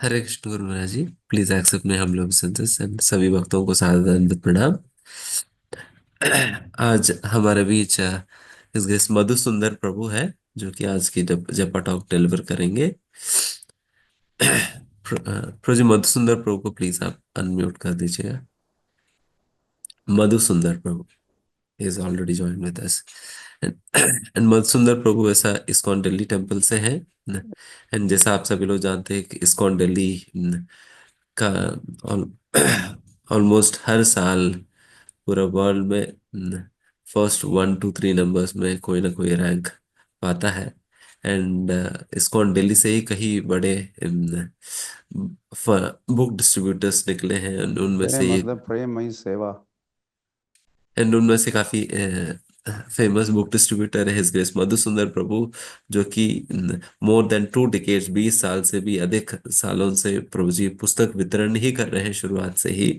Hare Krishna Guru Maharaj ji. Please accept my humble obeisances and सभी भक्तों को सादर प्रणाम। आज हमारे बीच इस गेस्ट मधु सुंदर प्रभु है, जो कि आज की जपा टॉक डिलीवर करेंगे। प्रभु जी, मधु सुंदर प्रभु को प्लीज आप अनम्यूट कर दीजिएगा। Madhu Sundar Prabhu is already join with us. And Madhu Sundar Prabhu ऐसा इस्कॉन दिल्ली टेम्पल से है। एंड जैसा आप सभी लोग जानते हैं कि इस्कॉन दिल्ली का ऑलमोस्ट हर साल पूरा वर्ल्ड में फर्स्ट 1 2 3 नंबर्स में कोई ना कोई रैंक पाता है। एंड इस्कॉन दिल्ली से ही कई बड़े बुक डिस्ट्रीब्यूटर्स निकले हैं। उनमें तेरे से ये मतलब प्रेममयी सेवा। एंड उनमें से काफी फेमस बुक डिस्ट्रीब्यूटर है हिज ग्रेस मधुसुंदर प्रभु, जो कि मोर देन 2 डिकेड्स 20 साल से भी अधिक सालों से प्रभु जी पुस्तक वितरण ही कर रहे हैं शुरुआत से ही।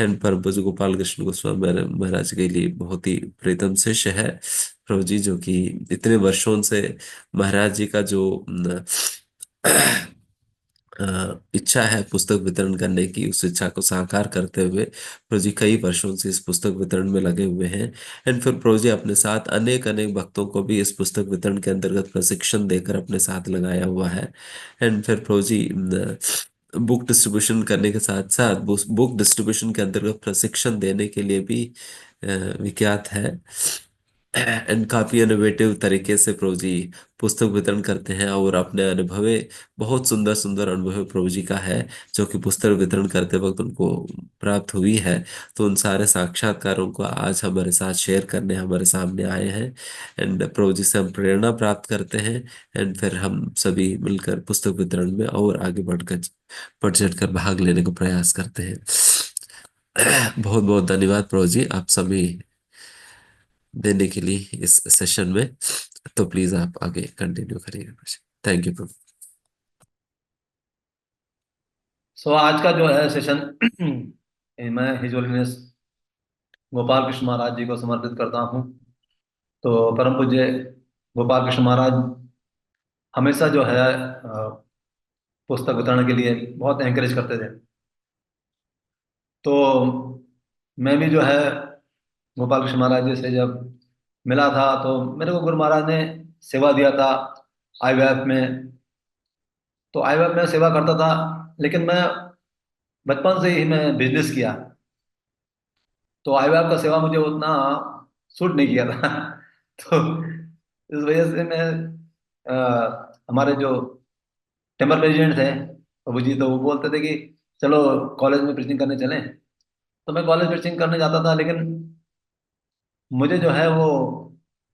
एंड परम पूज्य गोपाल कृष्ण गोस्वामी महाराज के लिए बहुत ही प्रीतम शिष्य है प्रभु जी, जो कि इतने वर्षों से महाराज जी का जो इच्छा है पुस्तक वितरण करने की, उस इच्छा को साकार करते हुए प्रभु जी कई वर्षों से इस पुस्तक वितरण में लगे हुए हैं। एंड फिर प्रभु जी अपने साथ अनेक अनेक भक्तों को भी इस पुस्तक वितरण के अंतर्गत प्रशिक्षण देकर अपने साथ लगाया हुआ है। एंड फिर प्रभु जी बुक डिस्ट्रीब्यूशन करने के साथ साथ बुक डिस्ट्रीब्यूशन के अंतर्गत प्रशिक्षण देने के लिए भी विख्यात है। एंड काफी इनोवेटिव तरीके से प्रभु जी पुस्तक वितरण करते हैं, और अपने अनुभवे बहुत सुंदर सुंदर अनुभव प्रभु जी का है, जो कि पुस्तक वितरण करते वक्त उनको प्राप्त हुई है। तो उन सारे साक्षात्कारों को आज हमारे साथ शेयर करने हमारे सामने आए हैं। एंड प्रभु जी से हम प्रेरणा प्राप्त करते हैं। एंड फिर हम सभी मिलकर पुस्तक वितरण में और आगे बढ़ चढ़ कर भाग लेने का प्रयास करते हैं। बहुत बहुत धन्यवाद प्रभु जी आप सभी देने के लिए इस सेशन में। तो प्लीज आप आगे कंटिन्यू करिएगा। थैंक यू प्रभु। आज का जो है सेशन मैं हिज होलीनेस गोपाल कृष्ण महाराज जी को समर्पित करता हूँ। तो परम पूज्य गोपाल कृष्ण महाराज हमेशा जो है पुस्तक वितरण के लिए बहुत एंकरेज करते थे। तो मैं भी जो है गोपाल कृष्ण महाराज जी से जब मिला था तो मेरे को गुरु महाराज ने सेवा दिया था आईवीएफ में। तो आईवीएफ में सेवा करता था, लेकिन मैं बचपन से ही मैं बिजनेस किया। तो आईवीएफ का सेवा मुझे उतना सूट नहीं किया था। तो इस वजह से मैं हमारे जो टेम्पल प्रेसिडेंट थे प्रभु जी, तो वो बोलते थे कि चलो कॉलेज में प्रीचिंग करने चलें। तो मैं कॉलेज प्रीचिंग करने जाता था, लेकिन मुझे जो है वो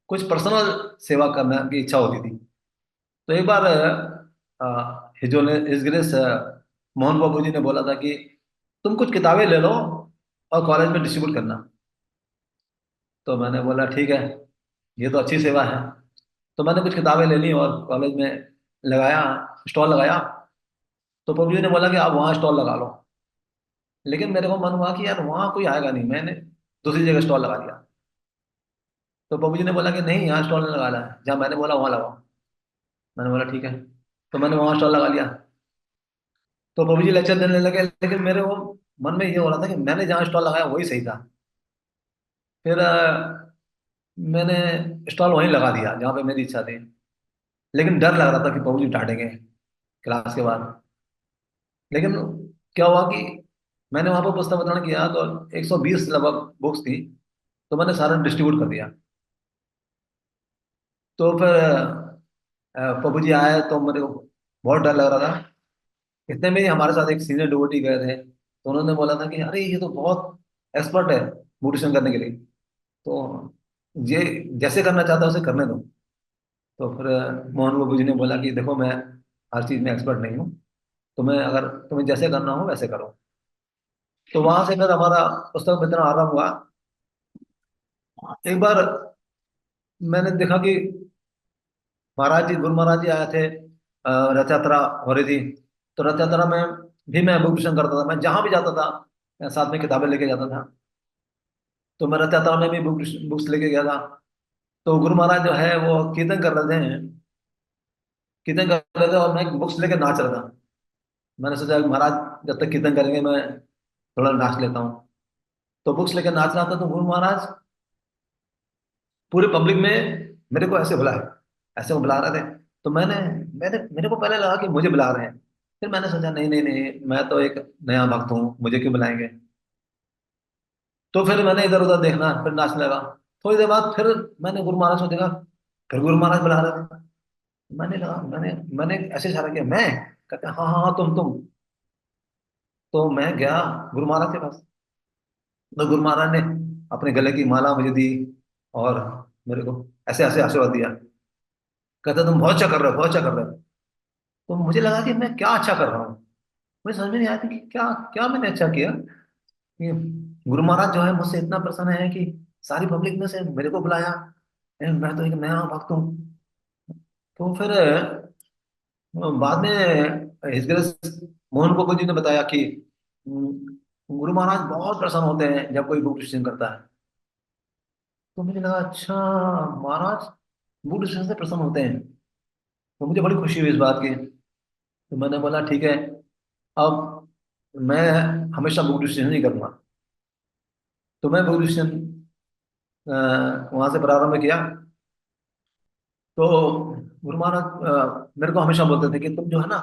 कुछ पर्सनल सेवा करने की इच्छा होती थी। तो एक बार हिजो ने इस ग्रेस मोहन बाबू जी ने बोला था कि तुम कुछ किताबें ले लो और कॉलेज में डिस्ट्रीब्यूट करना। तो मैंने बोला ठीक है, ये तो अच्छी सेवा है। तो मैंने कुछ किताबें ले ली और कॉलेज में लगाया, स्टॉल लगाया। तो प्रभु जी ने बोला कि आप वहाँ स्टॉल लगा लो। लेकिन मेरे को मन हुआ कि यार वहाँ कोई आएगा नहीं, मैंने दूसरी जगह स्टॉल लगा दिया। तो प्रभु जी ने बोला कि नहीं, यहाँ स्टॉल नहीं लगाना है, जहाँ मैंने बोला वहाँ लगाओ। मैंने बोला ठीक है। तो मैंने वहाँ स्टॉल लगा लिया। तो प्रभु जी लेक्चर देने लगे, लेकिन मेरे वो मन में ये हो रहा था कि मैंने जहाँ स्टॉल लगाया वही सही था। फिर मैंने स्टॉल वहीं लगा दिया जहाँ पे मेरी इच्छा थी। लेकिन डर लग रहा था कि प्रभु जी डांटेंगे क्लास के बाद। लेकिन क्या हुआ कि मैंने वहां पर पुस्तक वितरण किया तो 120 लगभग बुक्स थी। तो मैंने सारा डिस्ट्रीब्यूट कर दिया। तो फिर प्रभु जी आए तो मेरे को बहुत डर लग रहा था। इतने में ही हमारे साथ एक सीनियर डिवोटी गए थे, तो उन्होंने बोला था कि अरे ये तो बहुत एक्सपर्ट है मोटिवेशन करने के लिए। तो ये जैसे करना चाहता है उसे करने दो। तो फिर मोहन बाबू जी ने बोला कि देखो मैं हर चीज में एक्सपर्ट नहीं हूँ, तुम्हें अगर तुम्हें जैसे करना हो वैसे करो। तो वहां से फिर हमारा पुस्तक वितरण आरंभ हुआ। एक बार मैंने देखा कि महाराज जी, गुरु महाराज जी आए थे, रथ यात्रा हो रही थी। तो रथ यात्रा में भी मैं बुक वितरण करता था। मैं जहां भी जाता था मैं साथ में किताबें लेके जाता था। तो मैं रथ यात्रा में भी बुक्स लेके गया था। तो गुरु महाराज जो है वो कीर्तन कर रहे थे, कीर्तन कर रहे थे और मैं बुक्स लेके नाच रहा था। मैंने सोचा कि महाराज जब तक कीर्तन करेंगे मैं थोड़ा नाच लेता हूँ। तो बुक्स लेकर नाच रहा था, तो गुरु महाराज पूरे पब्लिक में मेरे को ऐसे बुलाया, ऐसे वो बुला रहे थे। तो मैंने मैंने मेरे को पहले लगा कि मुझे बुला रहे हैं। फिर मैंने सोचा नहीं नहीं नहीं, मैं तो एक नया भक्त हूँ, मुझे क्यों बुलाएंगे। तो फिर मैंने इधर उधर देखना, फिर नाचने लगा। थोड़ी देर बाद फिर मैंने गुरु महाराज को देखा, फिर गुरु महाराज बुला रहे थे। मैंने लगा, मैंने ऐसे इशारा किया, मैं। कहते हाँ हाँ हाँ, तुम। तो मैं गया गुरु महाराज के पास। तो गुरु महाराज ने अपने गले की माला मुझे दी और मेरे को ऐसे ऐसे आशीर्वाद दिया। कहते तुम बहुत अच्छा कर रहे हो, बहुत अच्छा कर रहे हो। तो मुझे लगा कि मैं क्या अच्छा कर रहा हूँ। मुझे समझ में नहीं आती कि क्या क्या मैंने अच्छा किया कि गुरु महाराज जो है मुझसे इतना प्रसन्न है कि सारी पब्लिक में से मेरे को बुलाया। मैं तो एक नया भक्त हूँ। तो फिर बाद में हिज ग्रेस मोहन गोपाल जी ने बताया कि गुरु महाराज बहुत प्रसन्न होते हैं जब कोई बुक डिस्कशन करता है। तो मुझे लगा अच्छा, महाराज बुक डिस्कशन से प्रसन्न होते हैं। तो मुझे बड़ी खुशी हुई इस बात की। तो मैंने बोला ठीक है, अब मैं हमेशा बुक डिस्कशन नहीं करूंगा। तो मैं बुक डिस्कशन वहां से प्रारंभ किया। तो गुरु महाराज मेरे को हमेशा बोलते थे कि तुम जो है ना,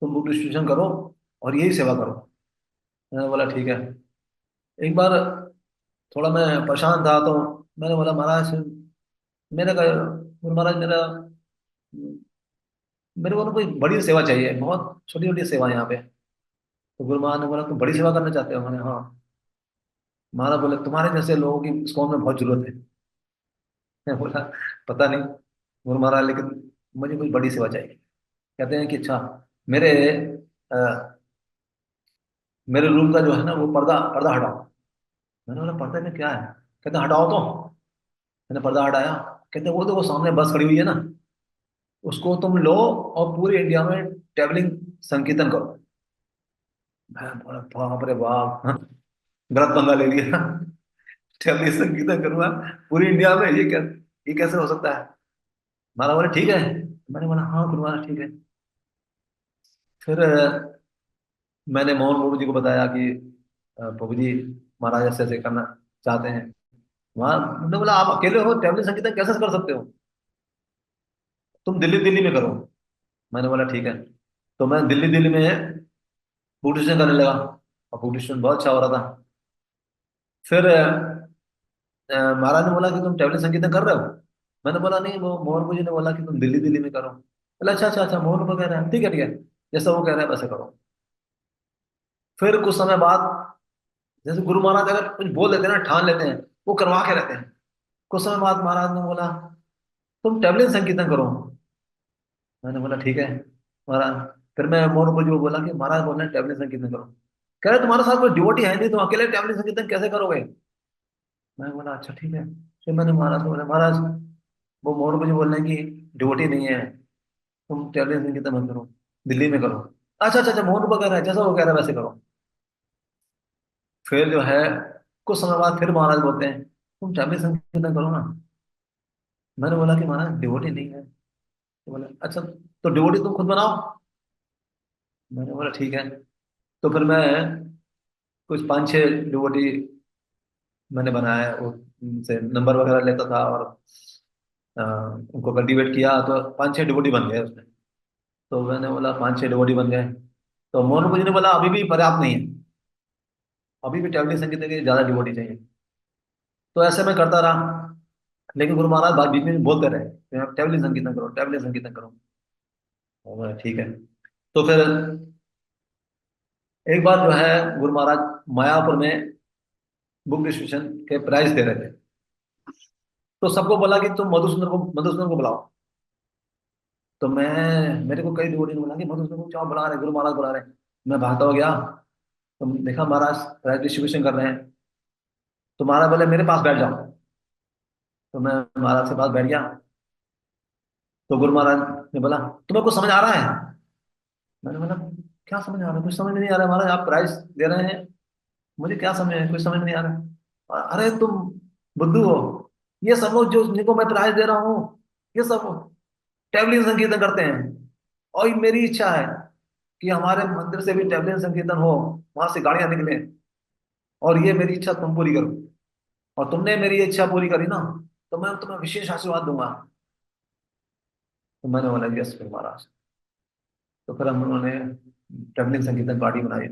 तुम बुक डिस्ट्रीब्यूशन करो और यही सेवा करो। मैंने बोला ठीक है। एक बार थोड़ा मैं परेशान था, तो मैंने बोला महाराज, मेरे का गुरु महाराज मेरे को ना कोई बड़ी सेवा चाहिए, बहुत छोटी छोटी सेवा है यहाँ पे। तो गुरु महाराज ने बोला तुम बड़ी सेवा करना चाहते हो। मैंने हाँ। महाराज बोले तुम्हारे जैसे लोगों की इस कौम में बहुत जरूरत है। मैं बोला पता नहीं गुरु महाराज, लेकिन मुझे कोई बड़ी सेवा चाहिए। कहते हैं कि अच्छा, मेरे अ, मेरे रूम का जो है ना वो पर्दा पर्दा हटाओ। मैंने बोला पर्दे में क्या है। कहते हटाओ तो। मैंने पर्दा हटाया। कहते वो देखो सामने बस खड़ी हुई है ना, उसको तुम लो और पूरे इंडिया में ट्रैवलिंग संकीर्तन करो। मैं बोला बाप रे बाप, हाँ, गलत पंगा ले लिया। ट्रैवलिंग संकीर्तन करूंगा पूरी इंडिया में, ये कैसे हो सकता है। मारा बोले ठीक है। मैंने बोला हाँ गुरु महाराज ठीक है। फिर मैंने मोहन बाबू जी को बताया कि प्रभु जी महाराज ऐसे ऐसे करना चाहते हैं। वहां उन्होंने बोला आप अकेले हो, ट्रैवलिंग संगीत कैसे कर सकते हो, तुम दिल्ली दिल्ली में करो। मैंने बोला ठीक है। तो मैं दिल्ली दिल्ली में ब्यूटिशियन करने लगा, और ब्यूटिशियन बहुत अच्छा हो रहा था। फिर महाराज ने बोला कि तुम ट्रैवलिंग संगीत कर रहे हो। मैंने बोला नहीं, वो मोहन मुझे ने बोला कि तुम दिल्ली दिल्ली में करो। बोला अच्छा अच्छा अच्छा, मोहन को कह रहे हैं, ठीक है ठीक है, जैसा वो कह रहे हैं वैसे करो। फिर कुछ समय बाद, जैसे गुरु महाराज अगर कुछ बोल देते हैं ना, ठान लेते हैं, वो करवा के रहते हैं। कुछ समय बाद महाराज ने बोला तुम ट्रैवलिंग संकीर्तन करो। मैंने बोला ठीक है महाराज। फिर मैं मोहन को जो बोला कि महाराज बोल रहे हैं ट्रैवलिंग संकीर्तन करो। कह रहे तुम्हारे साथ कोई डिवोटी है नहीं, तुम अकेले ट्रैवलिंग संकीर्तन कैसे करोगे। मैं बोला अच्छा ठीक है। फिर मैंने महाराज को बोला महाराज, वो मोहन को जो बोल रहे हैं कि डिवोटी नहीं है, तुम ट्रैवलिंग संकीर्तन मत करो, दिल्ली में करो। अच्छा अच्छा अच्छा, मोहन को कह रहा है जैसा वो कह रहा है वैसे करो। फिर जो है कुछ समय बाद फिर महाराज बोलते हैं तुम ट्रैवलिंग संकीर्तन करो ना। मैंने बोला कि महाराज डिवोटी नहीं है। तो बोले अच्छा, तो डिवोटी तुम खुद बनाओ। मैंने बोला ठीक है। तो फिर मैं कुछ पांच छह डिवोटी मैंने बनाया, उनसे नंबर वगैरह लेता था और उनको कल्टीवेट किया, तो पांच छह डिवोटी बन गए उसमें। तो मैंने बोला पांच छह डिवोटी बन गए। तो मोहन जी ने बोला अभी भी पर्याप्त नहीं है, अभी भी ट्रैवलिंग संगीत के ज्यादा डिवोटी चाहिए। तो ऐसे मैं करता रहा, लेकिन गुरु महाराज बात बीच में बोलते रहे ट्रैवलिंग संगीतन करो, ट्रैवलिंग संगीतन करो। तो मैं ठीक है। तो फिर एक बार जो है गुरु महाराज मायापुर में बुक डिस्ट्रीब्यूशन के प्राइज दे रहे थे। तो सबको बोला कि तुम मधुसूदन को बुलाओ। तो मैं, मेरे को कई डिवोटी ने बोला कि मधुसूदन को क्या बुला रहे, गुरु महाराज बुला रहे हैं। मैं भागता हो गया। तो देखा महाराज प्राइज डिस्ट्रीब्यूशन कर रहे हैं। तो महाराज बोले मेरे पास बैठ जाओ। तो मैं महाराज के पास बैठ गया। तो गुरु महाराज ने बोला तुम्हें कुछ समझ आ रहा है। मैंने बोला क्या समझ आ रहा है, कुछ समझ में नहीं आ रहा है महाराज, आप प्राइज दे रहे हैं, मुझे क्या समझ है, कुछ समझ में नहीं आ रहा है। अरे तुम बुद्धू हो, ये सब लोग जो जिनको मैं प्राइज दे रहा हूँ, ये सब ट्रैवलिंग संगीत करते हैं, और ये मेरी इच्छा है कि हमारे मंदिर से भी ट्रैवलिंग संकीर्तन हो, वहां से गाड़ियां निकले, और ये मेरी इच्छा तुम पूरी करो, और तुमने मेरी ये इच्छा पूरी करी ना, तो मैं तुम्हें विशेष आशीर्वाद दूंगा। तो मैंने बोला यस फिर महाराज। तो फिर हम उन्होंने ट्रैवलिंग संकीर्तन पार्टी बनाई,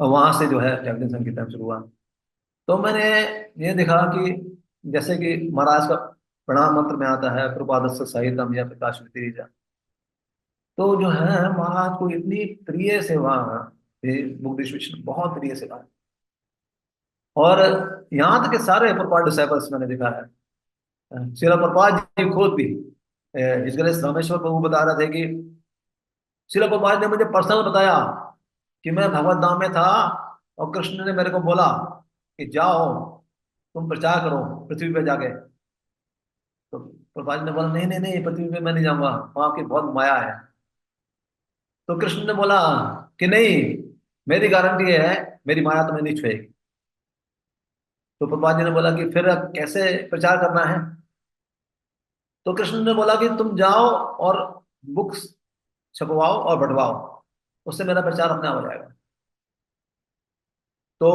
और वहां से जो है ट्रैवलिंग संकीर्तन शुरू हुआ। तो मैंने ये देखा कि जैसे कि महाराज का प्रणाम मंत्र में आता है, प्रपादस्ස सहितम या प्रकाश, तो जो है महाराज को इतनी प्रिय सेवा थी, बुक डिस्ट्रीब्यूशन बहुत प्रिय सेवा है। और यहाँ तक के सारे प्रपाद डिसाइपल्स मैंने देखा है, शिला प्रपाद जी खुद भी, इस गणेश रामेश्वर प्रभु बता रहे थे कि शिला प्रपाद ने मुझे पर्सनल बताया कि मैं भगवत धाम में था, और कृष्ण ने मेरे को बोला कि जाओ तुम प्रचार करो पृथ्वी पे जाके। तो प्रभुपाद ने बोला नहीं नहीं नहीं, पृथ्वी पे मैं नहीं जाऊंगा, वहां की बहुत माया है। तो कृष्ण ने बोला कि नहीं, मेरी गारंटी है, मेरी माया तुम्हें नहीं छुएगी। तो प्रभुपाद जी ने बोला कि फिर कैसे प्रचार करना है। तो कृष्ण ने बोला कि तुम जाओ और बुक्स छपवाओ और बंटवाओ, उससे मेरा प्रचार अपने आप हो जाएगा। तो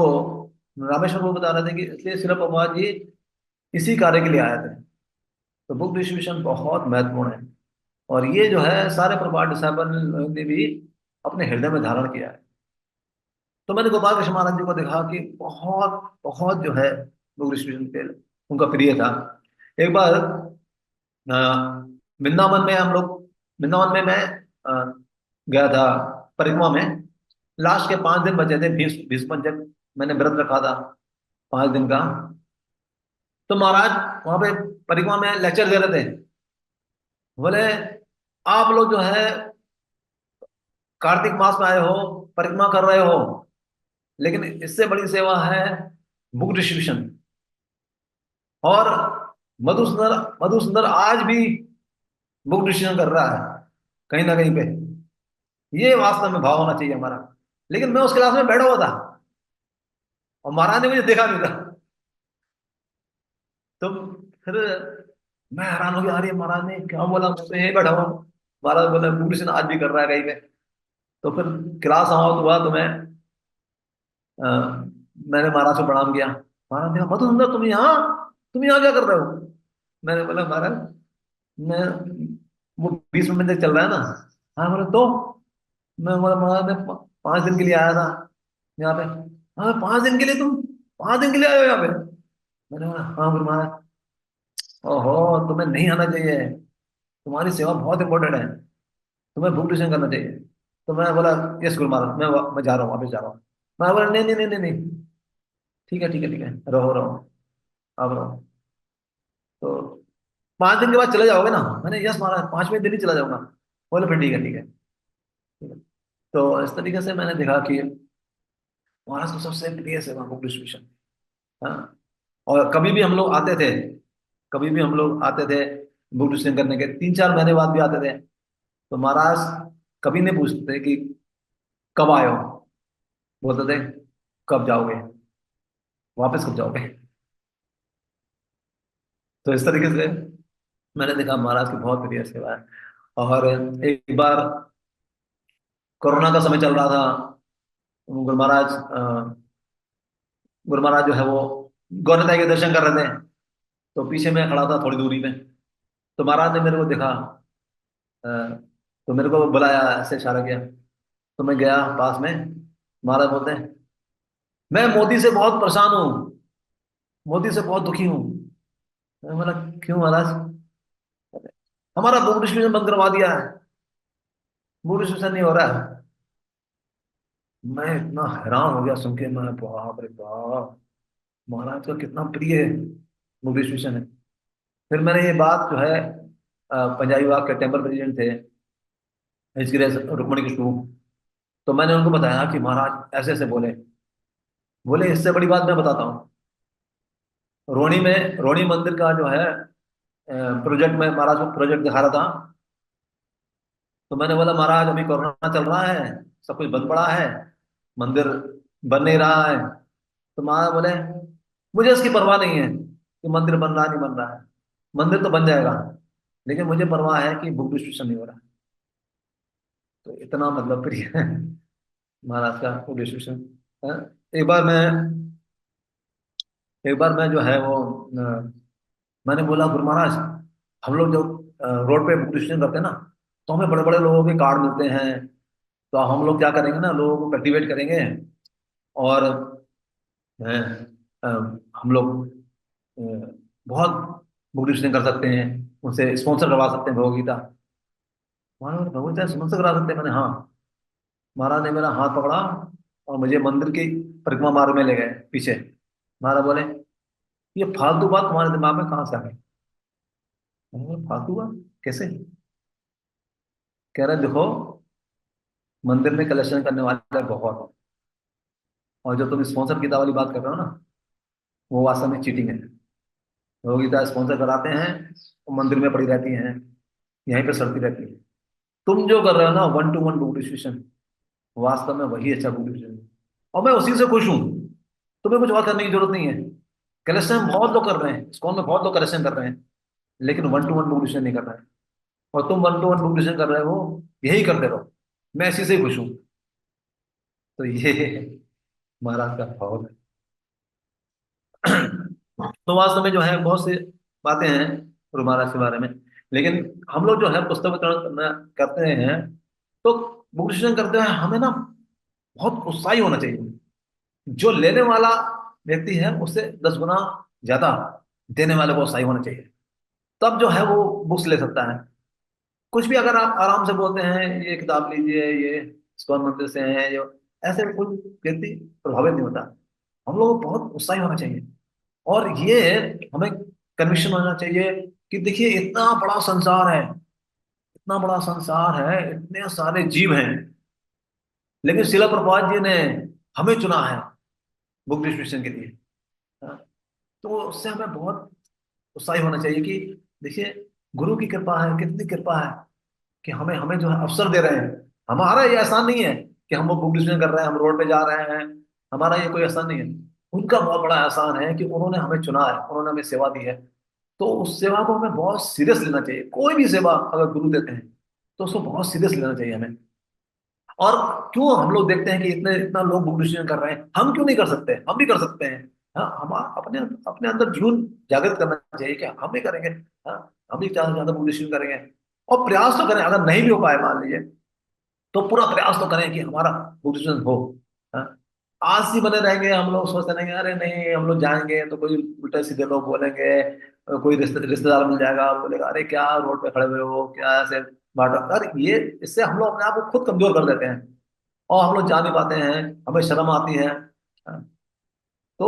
रामेश्वर को बता रहे थे कि इसलिए सिर्फ प्रभुपाद जी इसी कार्य के लिए आए थे। तो बुक डिस्ट्रीब्यूशन बहुत महत्वपूर्ण है, और ये जो है सारे प्रभात डिसाइबल ने भी अपने हृदय में धारण किया है। तो मैंने गोपाल कृष्ण महाराज जी को देखा कि बहुत बहुत जो है बुक डिस्ट्रीब्यूशन पे उनका प्रिय था। एक बार अ, वृंदावन में हम लोग, वृंदावन में मैं अ, गया था परिक्रमा में। लास्ट के 5 दिन बचे थे, भीष्म जब मैंने व्रत रखा था 5 दिन का। तो महाराज वहां पे परिक्रमा में लेक्चर दे रहे थे। बोले आप लोग जो है कार्तिक मास में आए हो, परिक्रमा कर रहे हो, लेकिन इससे बड़ी सेवा है बुक डिस्ट्रीब्यूशन। और मधुसूदन मधुसूदन आज भी बुक डिस्ट्रीब्यूशन कर रहा है कहीं ना कहीं पे। ये वास्तव में भाव होना चाहिए हमारा। लेकिन मैं उस क्लास में बैठा हुआ था, और महाराज ने मुझे देखा नहीं था। तो फिर मैं हैरान हो गया, अरे महाराज ने क्या बोला, मैं तो यहीं बैठा हुआ हूँ। महाराज बोले बुक डिस्ट्रीब्यूशन आज भी कर रहा है कहीं पे। तो फिर क्लास आउट हुआ, तो अ, मैंने महाराज को प्रणाम किया। महाराज ने कहा मधुसूदन तुम यहाँ क्या कर रहे हो। मैंने बोला महाराज मैं, वो 20 मिनट तक चल रहा है ना। हाँ बोले तो, मैं बोला महाराज मैं 5 दिन के लिए आया था यहाँ पे। हाँ 5 दिन के लिए, तुम 5 दिन के लिए आए हो यहाँ पे। मैंने बोला हाँ गुरु महाराज। ओहो, तुम्हें नहीं आना चाहिए, तुम्हारी सेवा बहुत इंपॉर्टेंट है, तुम्हें बुक ट्यूशन करना चाहिए। तो मैं बोला यस गुरु महाराज, मैं जा रहा हूँ, वापस जा रहा हूँ। मैं बोला नहीं नहीं नहीं नहीं नहीं, ठीक है ठीक है ठीक है, रहो रहो, अब रहो। तो 5 दिन के बाद चले जाओगे ना। मैंने यस महाराज 5वें दिन ही चला जाऊंगा। बोले फिर ठीक है ठीक है ठीक है। तो इस तरीके से मैंने देखा कि महाराज को सबसे प्रिय सेवा बुक डिस्ट्रीब्यूशन। हाँ, और कभी भी हम लोग आते थे बुक डिस्ट्रीब्यूशन करने के 3-4 महीने बाद भी आते थे। तो महाराज कभी नहीं पूछते थे कि कब आए हो, बोलते थे कब जाओगे, वापस कब जाओगे। तो इस तरीके से मैंने देखा महाराज की बहुत प्रिय सेवा है। और एक बार कोरोना का समय चल रहा था, गुरु महाराज गुरु महाराज जो है वो गौरताई के दर्शन कर रहे थे। तो पीछे मैं खड़ा था थोड़ी दूरी में। तो महाराज ने मेरे को देखा, अ, तो मेरे को बुलाया, ऐसे इशारा किया। तो मैं गया पास में। महाराज बोलते हैं मैं मोदी से बहुत परेशान हूँ, मोदी से बहुत दुखी हूँ। मैं बोला क्यों महाराज। हमारा बुक डिस्ट्रीब्यूशन बंद करवा दिया है, बुक डिस्ट्रीब्यूशन नहीं हो रहा है। मैं इतना हैरान हो गया सुन के, मैं बाप रे बाप, महाराज का कितना प्रिय बुक डिस्ट्रीब्यूशन है। फिर मैंने ये बात जो है पंजाबी बाग के टेम्पल प्रेसिडेंट थे ऋषिकेश रुक्मणी कृष्ण, तो मैंने उनको बताया कि महाराज ऐसे ऐसे बोले। बोले इससे बड़ी बात मैं बताता हूँ। रोणी मंदिर का जो है प्रोजेक्ट में महाराज को प्रोजेक्ट दिखा रहा था। तो मैंने बोला महाराज अभी कोरोना चल रहा है, सब कुछ बंद पड़ा है, मंदिर बन नहीं रहा है। तो महाराज बोले मुझे इसकी परवाह नहीं है कि मंदिर बन रहा है नहीं बन रहा है, मंदिर तो बन जाएगा, लेकिन मुझे परवाह है कि बुक डिस्ट्रीब्यूशन नहीं हो रहा है। तो इतना मतलब प्रिय है महाराज का वो डिस्ट्रीब्यूशन। एक बार मैं एक बार मैं जो है वो मैंने बोला गुरु महाराज, हम लोग जो रोड पे बुक डिस्ट्रीब्यूशन करते हैं ना, तो हमें बड़े बड़े लोगों के कार्ड मिलते हैं। तो हम लोग क्या करेंगे ना, लोगों को कल्टीवेट करेंगे और अ, अ, हम लोग अ, बहुत बुक डिस्ट्रीब्यूशन कर सकते हैं, उनसे स्पॉन्सर करवा सकते हैं भगवद गीता। महाराज भगवद गीता स्पॉन्सर करा सकते हैं? मैंने हाँ। महाराज ने मेरा हाथ पकड़ा और मुझे मंदिर की परिक्रमा मार्ग में ले गए पीछे। महाराज बोले, ये फालतू बात तुम्हारे दिमाग में कहाँ से आ गई? मैंने बोला, फालतू बात कैसे? कह रहे देखो, मंदिर में कलेक्शन करने वाले बहुत हैं, और जो तुम स्पॉन्सर गीता वाली बात कर रहे हो ना, वो वास्तव में चीटिंग है। वो गीता स्पॉन्सर कराते हैं, वो मंदिर में पड़ी रहती हैं, यहीं पे सड़ती रहती है। तुम जो कर रहे हो ना, one two one book distribution, वास्तव में वही अच्छा बुक डिस्ट्रीब्यूशन है, और मैं उसी से खुश हूँ। तुम्हें कुछ और करने की जरूरत नहीं है। कलेक्शन बहुत लोग कर रहे हैं, स्कॉन में बहुत लोग कलेक्शन कर रहे हैं, लेकिन one two one book distribution नहीं कर रहे हैं। और तुम one two one book distribution कर रहे हो, यही करते रहो, मैं इसी से ही खुश हूँ। तो ये महाराज का भाव है। तो वास्तव में जो है बहुत सी बातें हैं गुरु महाराज के बारे में। लेकिन हम लोग जो है पुस्तक वितरण करते हैं, तो बुक डिस्कशन करते हैं, हमें ना बहुत उत्साही होना चाहिए। जो लेने वाला व्यक्ति है उससे 10 गुना ज्यादा देने वाले को उत्साही होना चाहिए, तब जो है वो बुक्स ले सकता है। कुछ भी अगर आप आराम से बोलते हैं ये किताब लीजिए, ये इस्कॉन मंदिर से है, ये ऐसे कोई व्यक्ति प्रभावित नहीं होता। हम लोगों को बहुत उत्साही होना चाहिए, और ये हमें कन्विक्शन होना चाहिए कि देखिए इतना बड़ा संसार है, इतना बड़ा संसार है, इतने सारे जीव हैं, लेकिन शिला प्रभुपाद जी ने हमें चुना है बुक डिस्ट्रीब्यूशन के लिए। हाँ, तो उससे हमें बहुत उत्साही होना चाहिए कि देखिए गुरु की कृपा है, कितनी कृपा है कि हमें हमें जो है अवसर दे रहे हैं। हमारा ये एहसान नहीं है कि हम वो बुक डिस्कशन कर रहे हैं, हम रोड पे जा रहे हैं, हमारा ये कोई एहसान नहीं है। उनका बहुत बड़ा एहसान है कि उन्होंने हमें चुना है, उन्होंने हमें सेवा दी है। तो उस सेवा को हमें बहुत सीरियस लेना चाहिए। कोई भी सेवा अगर गुरु देते हैं तो उसको बहुत सीरियस लेना चाहिए हमें। और क्यों हम लोग देखते हैं कि इतने इतना लोग बुक डिस्कशन कर रहे हैं, हम क्यों नहीं कर सकते? हम भी कर सकते हैं। हाँ, हम अपने अपने अंदर जुनून जागृत करना चाहिए कि हम भी करेंगे। हाँ, हम भी ज्यादा से ज्यादा बुक डिस्कशन करेंगे, और प्रयास तो करें। अगर नहीं भी हो पाए मान लीजिए, तो पूरा प्रयास तो करें कि हमारा बुक डिस्कशन हो। हाँ, आलसी बने रहेंगे हम लोग, सोचते रहेंगे अरे नहीं हम लोग जाएंगे तो कोई उल्टे सीधे लोग बोलेंगे, कोई रिश्तेदार मिल जाएगा, बोलेगा अरे क्या रोड पे खड़े हुए हो, क्या ऐसे बांट। अरे ये इससे हम लोग अपने आप को खुद कमजोर कर देते हैं, और हम लोग जा नहीं पाते हैं, हमें शर्म आती है। हाँ, तो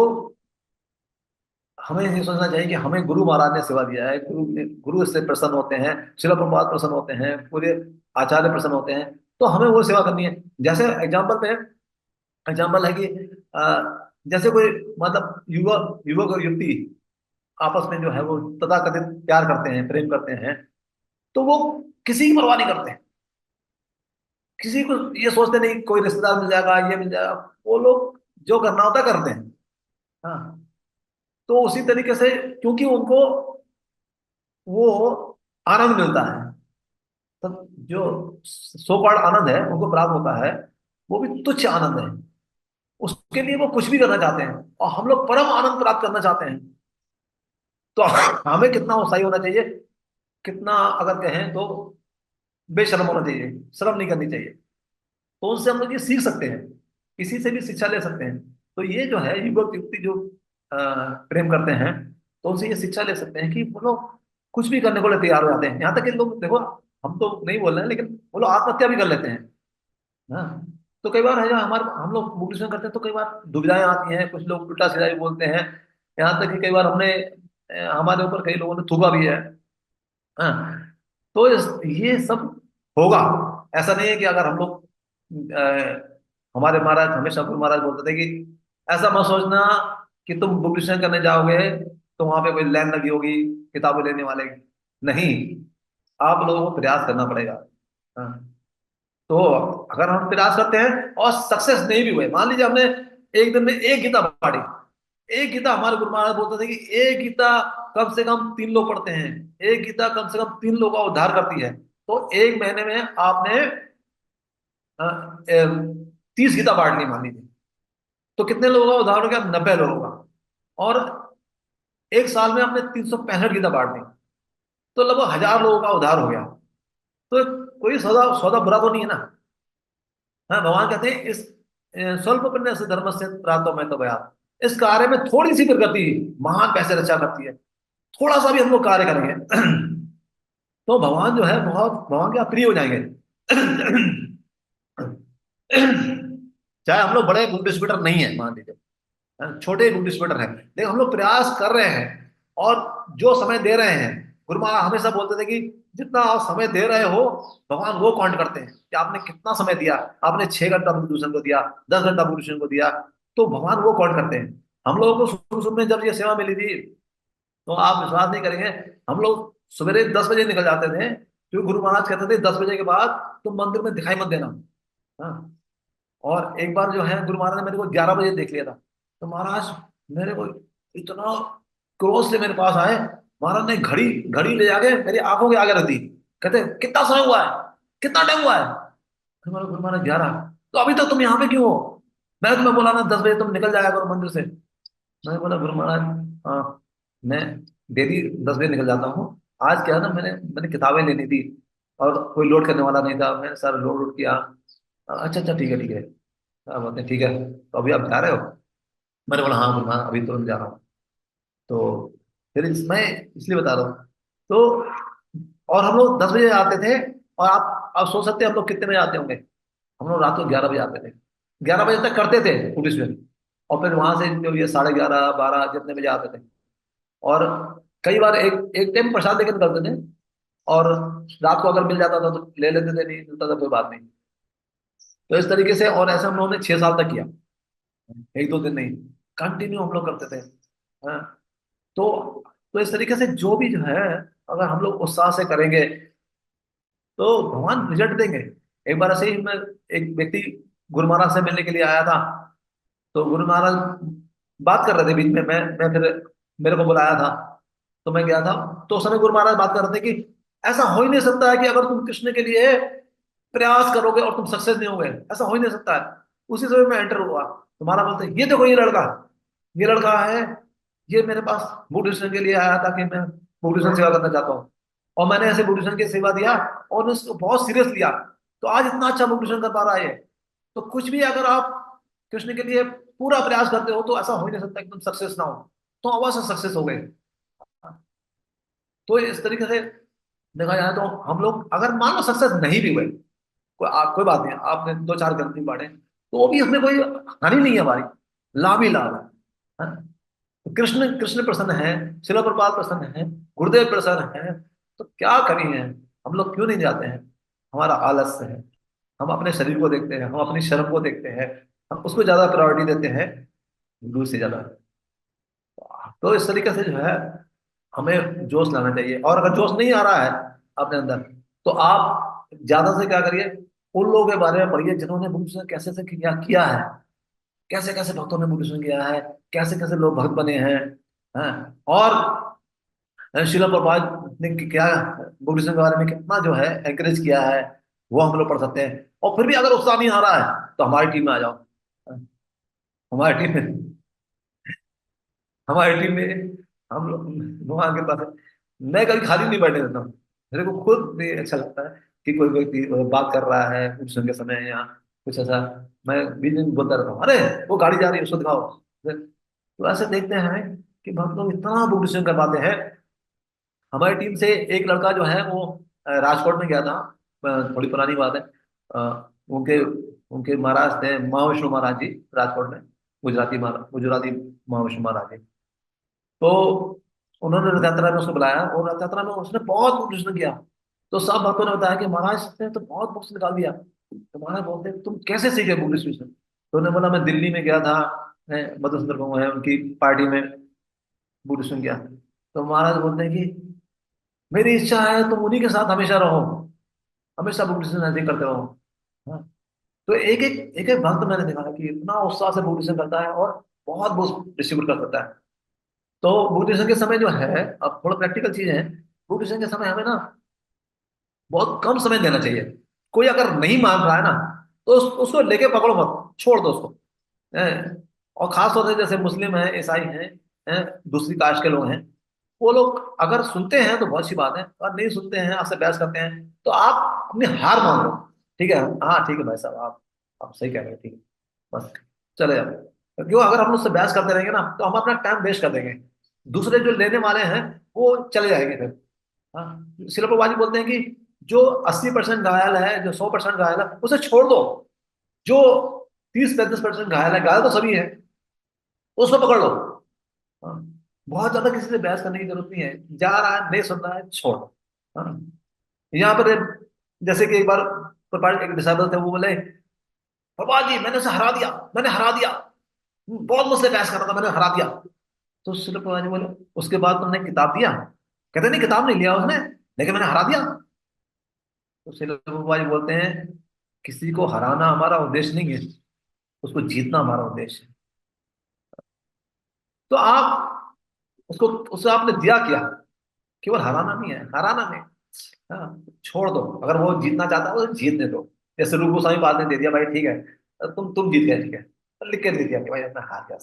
हमें ये सोचना चाहिए कि हमें गुरु महाराज ने सेवा दिया है, गुरु इससे प्रसन्न होते हैं, शिला प्रभुपाद प्रसन्न होते हैं, पूरे आचार्य प्रसन्न होते हैं, तो हमें वो सेवा करनी है। जैसे एग्जाम्पल है कि जैसे कोई मतलब युवक युवक और युवती आपस में जो है वो तथाकथित प्यार करते हैं, प्रेम करते हैं, तो वो किसी की परवाह नहीं करते। किसी को ये सोचते नहीं कोई रिश्तेदार मिल जाएगा, ये मिल जाएगा। वो लोग जो करना होता है करते हैं। हाँ, तो उसी तरीके से क्योंकि उनको वो आनंद मिलता है, तो जो सो कॉल्ड आनंद है उनको प्राप्त होता है, वो भी तुच्छ आनंद है। उसके लिए वो कुछ भी करना चाहते हैं, और हम लोग परम आनंद प्राप्त करना चाहते हैं। तो हमें कितना उत्साही होना चाहिए, कितना अगर कहें तो बेशर्म होना चाहिए, शर्म नहीं करनी चाहिए। तो उनसे हम लोग ये सीख सकते हैं, किसी से भी शिक्षा ले सकते हैं। तो ये जो है युवक युवती जो प्रेम करते हैं, तो उनसे ये शिक्षा ले सकते हैं कि वो लोग कुछ भी करने को लिए तैयार हो जाते हैं। यहाँ तक कि लोग देखो, हम तो नहीं बोल रहे हैं, लेकिन वो लोग आत्महत्या भी कर लेते हैं। हाँ, तो कई बार है जो हमारे हम लोग बुक डिस्कशन करते हैं, तो कई बार दुविधाएं आती हैं, कुछ लोग उल्टा सीधा भी बोलते हैं। यहाँ तक कि कई बार हमने हमारे ऊपर कई लोगों ने थूका भी है। हाँ, तो ये सब होगा। ऐसा नहीं है कि अगर हम लोग हमारे महाराज हमेशा गुरु महाराज बोलते थे कि ऐसा मत सोचना कि तुम बुक डिस्कशन करने जाओगे तो वहां पे कोई लाइन लगी होगी किताबें लेने वाले की। नहीं, आप लोगों को प्रयास करना पड़ेगा। हाँ, तो अगर हम प्रयास करते हैं और सक्सेस नहीं भी हुए, मान लीजिए हमने एक दिन में एक गीता पढ़ी। एक गीता, हमारे गुरु महाराज बोलते थे कि एक गीता कम से कम 3 लोग पढ़ते हैं, एक गीता कम से कम 3 लोगों का उद्धार करती है। तो एक महीने में आपने 30 गीता बांट ली मान लीजिए, तो कितने लोगों का उधार हो गया? 90 लोगों का। और एक साल में आपने 365 गीता बांट दी, तो लगभग 1000 लोगों का उधार हो गया। तो कोई सौदा सौदा बुरा तो नहीं है ना। हाँ, भगवान कहते हैं इस स्वल्प पुण्य से धर्म से प्राप्त में तो भया, इस कार्य में थोड़ी सी प्रगति महान पैसे रचा करती है। थोड़ा सा भी हम लोग कार्य करेंगे तो भगवान जो है बहुत भगवान के प्रिय हो जाएंगे। चाहे हम लोग बड़े बुक डिस्ट्रीब्यूटर नहीं है मान लीजिए, छोटे बुक डिस्ट्रीब्यूटर हैं, लेकिन हम लोग प्रयास कर रहे हैं और जो समय दे रहे हैं। गुरु महाराज हमेशा बोलते थे कि जितना आप समय दे रहे हो भगवान वो काउंट करते हैं कि आपने कितना समय दिया। आपने 6 घंटा बुद्धूषण को दिया, 10 घंटा बुद्धूषण को दिया, तो भगवान वो काउंट करते हैं। हम लोगों को शुरू शुरू में जब ये सेवा मिली थी, तो आप विश्वास नहीं करेंगे, हम लोग सवेरे 10 बजे निकल जाते थे, क्योंकि गुरु महाराज कहते थे 10 बजे के बाद तुम मंदिर में दिखाई मत देना। हाँ। और एक बार जो है गुरु महाराज ने मेरे को 11 बजे देख लिया था, तो महाराज मेरे को इतना क्रोध से मेरे पास आए। महाराज ने घड़ी घड़ी ले जाके मेरी आंखों के आगे रख दी। कहते कितना समय हुआ है, कितना टाइम हुआ है? फिर मेरे गुरु महाराज 11। तो अभी तक तुम यहाँ पे क्यों हो? मैंने तुम्हें बोला ना 10 बजे तुम निकल जाया करो मंदिर से। मैंने बोला गुरु महाराज, हाँ, मैं डेली 10 बजे निकल जाता हूँ। आज क्या है ना, मैंने मैंने किताबें लेनी थी और कोई लोड करने वाला नहीं था, मैंने सारा लोड वोड किया। अच्छा अच्छा, ठीक है ठीक है। हाँ, बोलते हैं, ठीक है तो अभी आप जा रहे हो? मैंने बोला हाँ गुरु महाराज अभी तुरंत जा रहा हूँ। तो फिर इसमें इसलिए बता रहा हूँ। तो और हम लोग 10 बजे आते थे, और आप सोच सकते हैं हम लोग कितने बजे आते होंगे। हम लोग रात को 11 बजे आते थे, 11 बजे तक करते थे पुलिस में। और फिर वहां से जो ये 11:30 12 जितने बजे आते थे। और कई बार एक एक टाइम प्रसाद लेकर निकलते थे, और रात को अगर मिल जाता था तो ले लेते थे, नहीं मिलता था कोई बात नहीं। तो इस तरीके से, और ऐसा हम लोगों ने 6 साल तक किया। एक दो दिन नहीं, कंटिन्यू हम लोग करते थे। हाँ। तो तो इस तरीके से जो भी जो है, अगर हम लोग उत्साह से करेंगे तो भगवान रिजल्ट देंगे। एक बार ऐसे ही मैं, एक व्यक्ति गुरु महाराज से मिलने के लिए आया था। तो गुरु महाराज बात कर रहे थे बीच में, मैं फिर मेरे को बुलाया था, तो मैं गया था। तो उस समय गुरु महाराज बात कर रहे थे कि ऐसा हो ही नहीं सकता है कि अगर तुम कृष्ण के लिए प्रयास करोगे और तुम सक्सेस नहीं होगे, ऐसा हो ही नहीं सकता है। उसी समय मैं एंटर हुआ, तुम्हारा बोलते ये देखो ये लड़का है, ये मेरे पास बुद्धिज्म के लिए आया था कि मैं बुद्धिज्म सेवा करना चाहता हूँ। और मैंने ऐसे बुद्धिज्म की सेवा दिया और उसको बहुत सीरियस लिया, तो आज इतना अच्छा बुद्धिज्म कर पा रहा है ये। तो कुछ भी अगर आप कृष्ण के लिए पूरा प्रयास करते हो तो ऐसा हो ही नहीं सकता कि तुम सक्सेस ना हो। तो अवश्य सक्सेस हो गए। तो इस तरीके से देखा जाए तो हम लोग अगर मान लो सक्सेस नहीं भी हुए, कोई बात नहीं, आपने दो चार गलती बांटे तो वो भी हमें कोई हानि नहीं है हमारी, लाभ ही लाभ है। तो कृष्ण कृष्ण प्रसन्न है, शिला प्रपात प्रसन्न है, गुरुदेव प्रसन्न है, तो क्या कमी है? हम लोग क्यों नहीं जाते हैं? हमारा आलस्य है। हम अपने शरीर को देखते हैं, हम अपनी शर्म को देखते हैं, हम उसको ज्यादा प्रायोरिटी देते हैं गुरु से ज्यादा। तो इस तरीके से जो है हमें जोश लाना चाहिए। और अगर जोश नहीं आ रहा है अपने अंदर, तो आप ज्यादा से क्या करिए, उन लोगों के बारे में पढ़िए जिन्होंने बुद्धिज्म कैसे से किया किया है, कैसे कैसे भक्तों ने बुद्धिज्म किया है, कैसे कैसे लोग भक्त बने हैं। हाँ। और शिला प्रभुपाद ने क्या बुद्धिज्म के बारे में कितना जो है एंकरेज किया है, वो हम लोग पढ़ सकते हैं। और फिर भी अगर उत्साह नहीं आ रहा है तो हमारी टीम में आ जाओ। हाँ, हमारी टीम में हमारी टीम में हम लोग भगवान के पास है। मैं कभी खाली नहीं बैठने देता हूँ। मेरे को खुद भी अच्छा लगता है कि कोई व्यक्ति बात कर रहा है उस के समय या कुछ ऐसा, मैं बीच में बोलता रहता हूँ अरे वो गाड़ी जा रही है उसको दिखाओ। तो ऐसे देखते हैं कि भक्त लोग इतना बुद्धिज्म कर पाते हैं। हमारी टीम से एक लड़का जो है वो राजकोट में गया था। थोड़ी पुरानी बात है। उनके उनके महाराज थे महाविष्णु महाराज जी, राजकोट में। गुजराती महाविष्णु महाराज जी। तो उन्होंने रथ यात्रा में उसको बुलाया और रथ यात्रा में उसने बहुत बुद्धिज्म किया। तो सब भक्तों ने बताया कि महाराज ने तो बहुत बुक्स निकाल दिया। तो महाराज बोलते हैं तुम कैसे सीखे बुद्धिज्म? तो उन्होंने बोला मैं दिल्ली में गया था, मधु सुंदर को है उनकी पार्टी में बुद्धिज्म किया। तो महाराज बोलते हैं कि मेरी इच्छा है तुम उन्हीं के साथ हमेशा रहो, हमेशा बुद्धिज्म ऐसे ही करते रहो। हाँ। तो एक एक भक्त मैंने देखा है कि इतना उत्साह से बुद्धिज्म करता है और बहुत बुक्स डिस्ट्रीब्यूट कर सकता है। तो बुद्धिज्म के समय जो है, अब थोड़ा प्रैक्टिकल चीज है। बुद्धिज्म के समय हमें ना बहुत कम समय देना चाहिए। कोई अगर नहीं मान रहा है ना, तो उसको लेके पकड़ो मत, छोड़ दो उसको। हैं? और खास तौर से जैसे मुस्लिम हैं, ईसाई हैं, दूसरी कास्ट के लोग हैं, वो लोग अगर सुनते हैं तो बहुत सी बात है, और नहीं सुनते हैं, आपसे बहस करते हैं, तो आप अपनी हार मान लो। ठीक है, हाँ ठीक है भाई साहब, आप सही कह रहे हैं, ठीक है, बस चले जाओ। क्यों, अगर हम उससे बहस करते रहेंगे ना तो हम अपना टाइम वेस्ट कर देंगे, दूसरे जो लेने वाले हैं वो चले जाएंगे फिर। हाँ, शिला प्रभुपाद जी बोलते हैं कि जो 80% घायल है, जो 100% घायल है, उसे छोड़ दो। जो 30-35% घायल है, घायल तो सभी है, उसको पकड़ लो। हाँ, बहुत ज्यादा किसी से बहस करने की जरूरत नहीं है, जा रहा है, नहीं सुन रहा है, छोड़। हाँ, यहाँ पर जैसे कि एक बार प्रपाल एक डिसाइबल थे, वो बोले, प्रपाल जी मैंने उसे हरा दिया, मैंने हरा दिया, बहुत मुझसे बहस कर रहा था, मैंने हरा दिया। तो श्रील प्रभुपाद जी बोले, उसके बाद तुमने किताब दिया? कहते नहीं, किताब नहीं लिया उसने, लेकिन मैंने हरा दिया। तो श्रील प्रभुपाद जी बोलते हैं, किसी को हराना हमारा उद्देश्य नहीं है, उसको जीतना हमारा उद्देश्य है। तो आप उसको, उसे आपने दिया क्या? केवल हराना नहीं है, हराना नहीं। हाँ, छोड़ दो, अगर वो जीतना चाहता है वो जीतने दो। जैसे रूप गोस्वामी बाद ने दे दिया, भाई ठीक है, तुम जीत गए, ठीक है, तो लिख के दे दिया कि भाई अपना हार गया,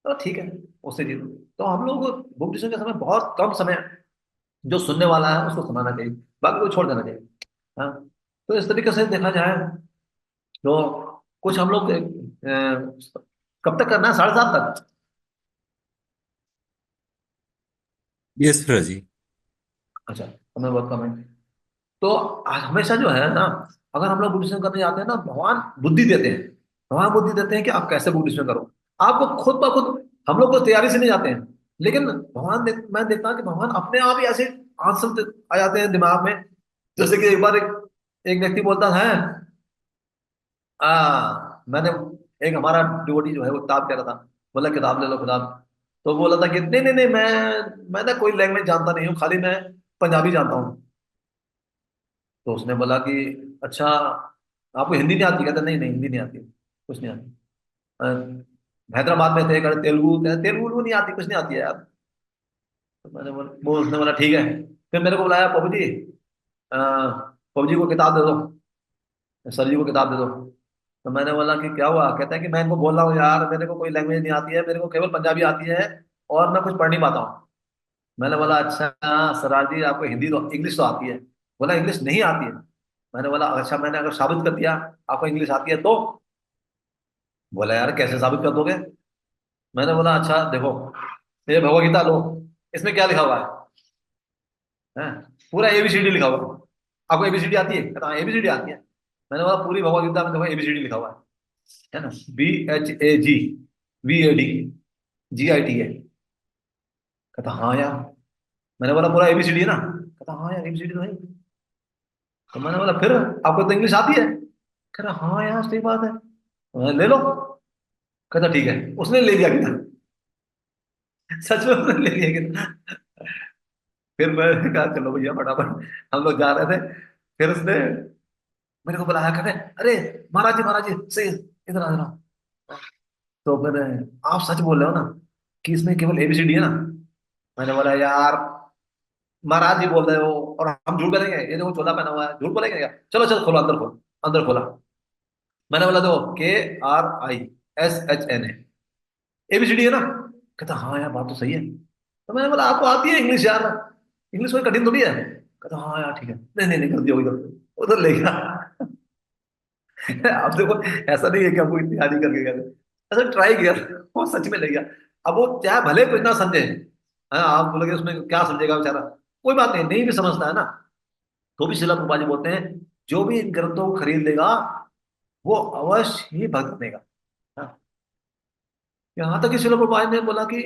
तो ठीक है, उससे जीत। तो हम लोग बुक डिस्कशन के समय बहुत कम समय, जो सुनने वाला है उसको सुनाना चाहिए, बाकी को छोड़ देना चाहिए। हाँ, तो इस तरीके से देखा जाए तो कुछ हम लोग कब तक करना है, 7:30 तक? यस जी। अच्छा, समय बहुत कम है। तो हमेशा जो है ना, अगर हम लोग बुद्धिज्म करने जाते हैं ना, भगवान बुद्धि देते हैं, भगवान बुद्धि देते हैं कि आप कैसे बुद्धिज्म करो। आपको खुद ब खुद, हम लोग को तैयारी से नहीं जाते हैं, लेकिन मैं देखता हूँ कि भगवान अपने आप ही ऐसे आंसर आ जाते हैं दिमाग में। जैसे कि एक बार एक व्यक्ति बोलता है, मैंने, एक हमारा डिवोटी जो है वो किताब कह रहा था, बोला किताब ले लो किताब। तो बोला था कि नहीं नहीं नहीं, मैं ना कोई लैंग्वेज जानता नहीं हूँ, खाली मैं पंजाबी जानता हूँ। तो उसने बोला कि अच्छा, आपको हिंदी नहीं आती? कहता नहीं नहीं, हिंदी नहीं आती, कुछ नहीं आती। हैदराबाद में थे, कहते तेलुगु, कहते तेलुगु नहीं आती, कुछ नहीं आती है यार। तो मैंने बोला, वो उसने बोला ठीक है। फिर मेरे को बुलाया, पप्पू जी, पप्पू जी को किताब दे दो, सर जी को किताब दे दो। तो मैंने बोला कि क्या हुआ? कहता है कि मैं इनको बोल रहा हूँ यार, मेरे को कोई लैंग्वेज नहीं आती है, मेरे को केवल पंजाबी आती है, और मैं कुछ पढ़ नहीं पाता हूँ। मैंने बोला अच्छा, सरार जी आपको हिंदी तो, इंग्लिश तो आती है? बोला इंग्लिश नहीं आती है। मैंने बोला अच्छा, मैंने अगर साबित कर दिया आपको इंग्लिश आती है तो? बोला यार कैसे साबित कर दोगे? मैंने बोला अच्छा देखो, ये भगवत गीता लो, इसमें क्या लिखा हुआ है? पूरा एबीसीडी लिखा हुआ है। आपको एबीसीडी आती है? कहता हाँ एबीसीडी आती है। मैंने बोला पूरी भगवत गीता में देखो एबीसीडी लिखा हुआ है ना, BHAG VAD GIT है। कहता हाँ यार। मैंने बोला पूरा एबीसीडी है ना? कहता हाँ यार एबीसीडी तो है। तो मैंने बोला फिर आपको तो इंग्लिश आती है? कह रहा हाँ यार सही बात है। ले लो। कहता ठीक है, उसने ले लिया किताब। सच में उसने ले लिया किताब। फिर मैंने कहा चलो भैया फटाफट, हम लोग जा रहे थे। फिर उसने मेरे को बुलाया, कहते अरे महाराज जी सही, इधर आ जाओ। तो फिर, आप सच बोल रहे हो ना कि इसमें केवल एबीसीडी है ना? मैंने बोला यार, महाराज जी बोल रहे हो और हम झूठ बोलेंगे? ये देखो चोला पहना हुआ है, झूठ बोलेंगे क्या? चलो चलो खोलो, अंदर खोलो। अंदर खोला। मैंने बोला देखो KRISHNA, एबीसीडी है ना? कहता हाँ यार बात तो सही है। तो मैंने बोला आपको आती है इंग्लिश यार, इंग्लिश कोई कठिन थोड़ी है। कहता हाँ यार ठीक है, नहीं नहीं नहीं, कर दिया उधर, उधर ले गया। अब देखो, ऐसा नहीं है कि हमको इतनी आदि करके गए, ऐसा ट्राई किया, वो सच में ले गया। अब वो चाहे भले कुछ ना समझे, हाँ आप बोलोगे उसमें क्या समझेगा बेचारा, कोई बात नहीं, नहीं भी समझता है ना, तो भी शिला प्रभुपाद जी बोलते हैं, जो भी इन ग्रंथों को खरीद लेगा वो अवश्य ही भक्त बनेगा। हाँ, यहाँ तक कि शिला प्रभुपाद ने बोला कि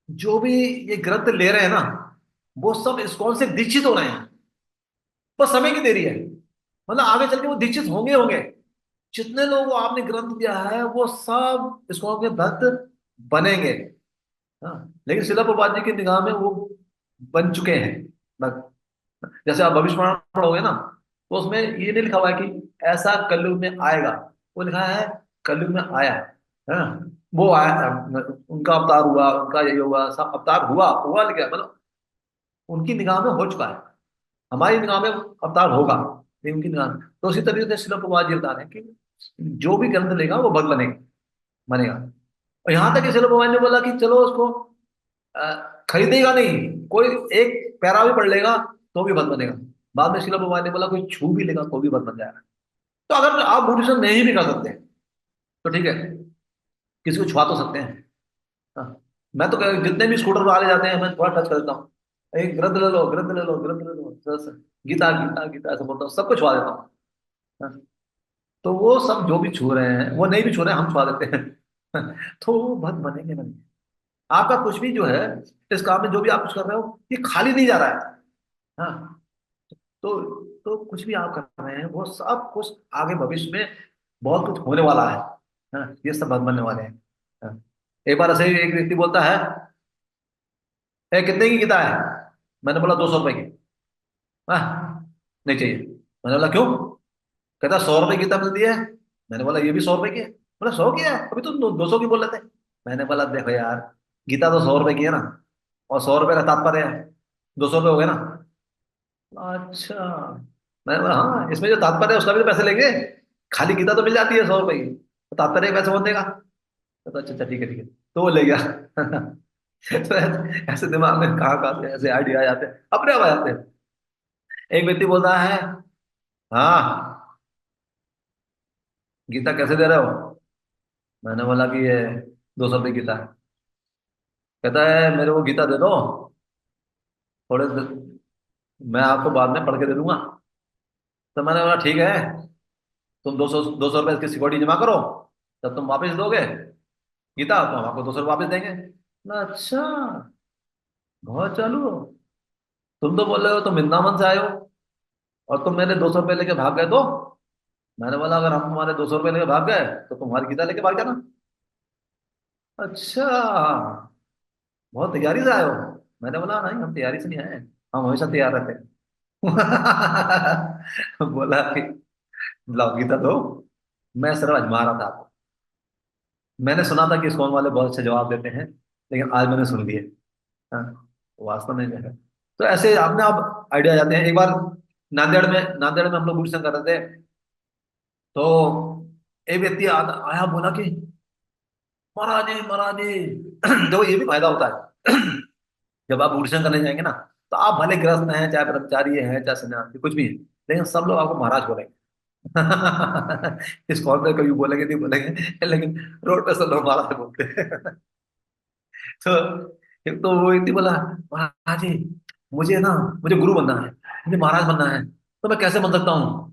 जो भी ये ग्रंथ ले रहे हैं ना, वो सब इस्कॉन से दीक्षित हो रहे हैं, बस समय की देरी है। मतलब आगे चल के वो दीक्षित होंगे होंगे। जितने लोग वो आपने ग्रंथ दिया है वो सब इस्कॉन के भक्त बनेंगे। हाँ, लेकिन शिला प्रभुपाद जी की निगाह में वो बन चुके हैं भक्त। जैसे आप भविष्यवाणी पढ़ोगे ना, तो उसमें ये नहीं लिखा हुआ है कि ऐसा कलयुग में आएगा, वो लिखा है कलयुग में आया है ना, वो आया, उनका अवतार हुआ, उनका ये हुआ, सब अवतार हुआ हुआ लिखा है, मतलब उनकी निगाह में हो चुका है, हमारी निगाह में अवतार होगा। ये उनकी निगाह में। तो उसी तरीके से श्रील प्रभुपाद जी बता रहे हैं कि जो भी ग्रंथ लेगा वो भक्त बनेगा, बनेगा। और यहाँ तक कि श्रील प्रभुपाद ने बोला कि चलो उसको खरीदेगा नहीं, कोई एक पैरा भी पढ़ लेगा तो भी भक्त बनेगा। बाद में श्रील प्रभुपाद ने बोला कोई छू भी लेगा तो भी भक्त बन जाएगा। तो अगर आप बुद्धिज्म नहीं भी कर सकते हैं तो ठीक है, किसी को छुआ तो सकते हैं। हाँ। मैं तो जितने भी स्कूटर वाले जाते हैं मैं थोड़ा टच कर देता हूँ, एक ग्रंथ ले लो, ग्रंथ ले लो, ग्रंथ ले लो, गीता गीता गीता ऐसा बोलता हूँ, सबको छुआ देता हूँ। हाँ। तो वो सब जो भी छू रहे हैं, वो नहीं भी छू रहे हैं, हम छुआ देते हैं। तो वो भक्त बनेंगे नहीं। आपका कुछ भी जो है इस काम में जो भी आप कुछ कर रहे हो ये खाली नहीं जा रहा है। हाँ। तो कुछ भी आप कर रहे हैं वो सब कुछ आगे भविष्य में बहुत कुछ होने वाला है। हाँ, ये सब भक्त बनने वाले हैं। हाँ। एक बार ऐसे ही एक व्यक्ति बोलता है, कितने की गीता है? मैंने बोला 200 रुपए की। हाँ, नहीं चाहिए। मैंने बोला क्यों? कहता 100 रुपए की गीता मिलती है। मैंने बोला ये भी 100 रुपए की है। बोला 100 की है, अभी तो 200 की बोल रहे थे। मैंने बोला देखो यार, गीता तो 100 रुपए की है ना, और 100 रुपए का तात्पर्य है 200 रुपये हो गए ना। अच्छा। मैंने बोला हाँ, इसमें जो तात्पर्य है उसका भी तो पैसे लेंगे। खाली गीता तो मिल जाती है 100 रुपए की, तो तात्पर्य के पैसे कौन देगा? तो अच्छा अच्छा ठीक है ठीक है, तो वो ले गया। तो ऐसे दिमाग में कहाँ कहाँ से ऐसे आइडिया आ जाते हैं, अपने आप आ जाते हैं। एक व्यक्ति बोलता है, हाँ गीता कैसे दे रहे हो? मैंने बोला कि ये 200 रुपये गीता है। कहता है मेरे को गीता दे दो, थोड़े मैं आपको बाद में पढ़ के दे दूंगा। तो मैंने बोला ठीक है, तुम 200 रुपये इसकी सिक्योरिटी जमा करो, तब तुम वापस दोगे गीता तो हम आपको 200 रुपये वापस देंगे ना। अच्छा, बहुत चालू हो। तुम तो बोल रहे हो तुम वृंदावन से आए हो और तुम मेरे 200 रुपये लेके भाग गए तो? मैंने बोला अगर हम तुम्हारे 200 रुपये लेके भाग गए तो तुम्हारी गीता लेके भाग जाना। अच्छा, बहुत तैयारी से आए हो। मैंने बोला नहीं, हम तैयारी से नहीं आए, हम हमेशा तैयार रहते हैं। बोला कि लाओ गीता दो, मैं सिर्फ आजमा रहा था आपको। मैंने सुना था कि इस्कॉन वाले बहुत अच्छे जवाब देते हैं, लेकिन आज मैंने सुन लिए। हाँ, वास्तव में जो है, तो ऐसे आपने आप आइडिया जाते हैं। एक बार नांदेड़ में हम लोग गुरसंग कर रहे थे, तो एक व्यक्ति आया, बोला कि महाराज जी महाराज जी। देखो ये भी फायदा होता है। जब आप गुरसंग करने जाएंगे ना, तो आप भले गृहस्थ हैं, चाहे ब्रह्मचारी हैं, चाहे सन्यासी, कुछ भी है, लेकिन सब लोग आपको महाराज बोलेंगे। इस कॉल पे कभी बोलेंगे नहीं बोलेंगे, लेकिन रोड पे सब लोग महाराज बोलते हैं। तो एक तो वो व्यक्ति बोला, महाराज जी मुझे ना, मुझे गुरु बनना है, मुझे महाराज बनना है, तो मैं कैसे बन सकता हूँ?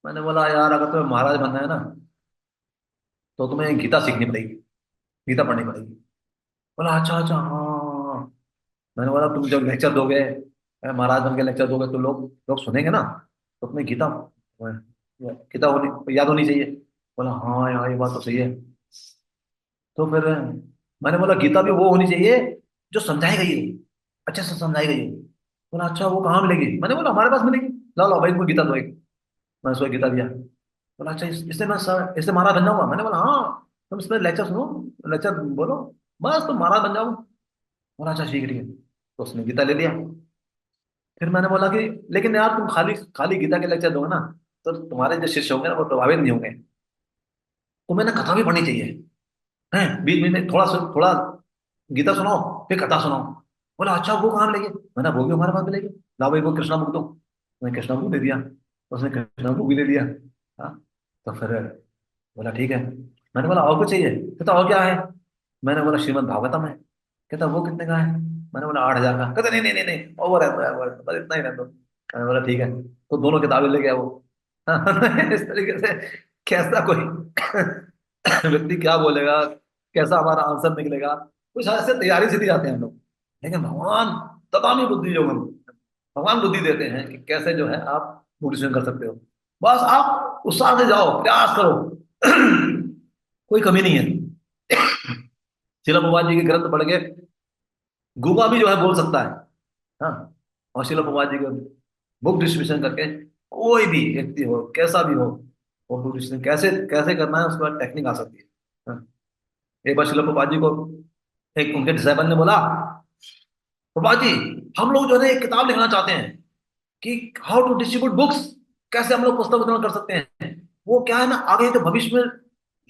मैंने बोला यार अगर तुम्हें महाराज बनना है ना, तो तुम्हें गीता सीखनी पड़ेगी, गीता पढ़नी पड़ेगी। बोला अच्छा अच्छा हाँ। मैंने बोला तुम जब लेक्चर दोगे, महाराज बन के लेक्चर दोगे तो लोग लोग सुनेंगे ना, तो तुम्हें गीता गीता होनी याद होनी चाहिए। बोला हाँ यार ये बात तो सही है। तो फिर मैंने बोला गीता भी वो होनी चाहिए जो समझाई गई है, अच्छे से समझाई गई है। बोला अच्छा वो कहाँ मिलेगी? मैंने बोला हमारे पास मिलेगी। लाओ लाओ भाई, कोई गीता दो एक। मैंने उसको एक गीता दिया। बोला अच्छा इससे मैं सर इससे महाराज बन जाऊंगा? मैंने बोला हाँ, तुम इसमें लेक्चर सुनो, लेक्चर बोलो, बस तुम महाराज बन जाओ। बोला अच्छा ठीक है ठीक है, तो उसने गीता ले लिया। फिर मैंने बोला कि लेकिन यार तुम खाली खाली गीता के लेक्चर दोगे ना, तो तुम्हारे जो शिष्य होंगे ना वो प्रभावित नहीं होंगे, तो मैंने कथा भी पढ़नी चाहिए। हैं बीच बीच में थोड़ा थोड़ा गीता सुनाओ, फिर कथा सुनाओ। बोला अच्छा वो कहाँ मिलेगी? मैंने वो भी हमारे पास मिलेगी। लाओ भाई वो कृष्णा बुक दो। मैंने कृष्णा बुक दे दिया, उसने कृष्णा बुक भी दे दिया। हाँ। तो फिर बोला ठीक है। मैंने बोला और कुछ चाहिए? कहता और क्या है? मैंने बोला श्रीमद् भागवतम है। कहता वो कितने का है? मैंने बोला 8,000 का। कहता नहीं नहीं नहीं नहीं, ओवर है यार, बस इतना ही रहने दो। मैंने बोला ठीक है, तो दोनों किताबें ले गया वो। इस तरीके से कैसा कोई व्यक्ति क्या बोलेगा, कैसा हमारा आंसर निकलेगा, कुछ ऐसे तैयारी से नहीं जाते हैं हम लोग। लेकिन भगवान तमामी बुद्धि जो हम, भगवान बुद्धि देते हैं कि कैसे जो है आप मोटिवेशन कर सकते हो। बस आप उत्साह से जाओ, प्रयास करो। कोई कमी नहीं है। शिला प्रभुपाद जी के ग्रंथ पढ़ के गूंगा भी जो है बोल सकता है। हाँ। और शिला प्रभुपाद जी के बुक डिस्ट्रीब्यूशन करके कोई भी व्यक्ति हो, कैसा भी हो, वो बुक डिस्ट्रीब्यूशन कैसे कैसे करना है उसके बाद टेक्निक आ सकती है। हाँ। एक बार शिला प्रभुपाद जी को एक उनके डिसाइबल ने बोला, प्रभुपाद जी हम लोग जो है ना एक किताब लिखना चाहते हैं कि हाउ टू डिस्ट्रीब्यूट बुक्स। कैसे हम लोग पुस्तक वितरण कर सकते हैं? वो क्या है ना, आगे के भविष्य में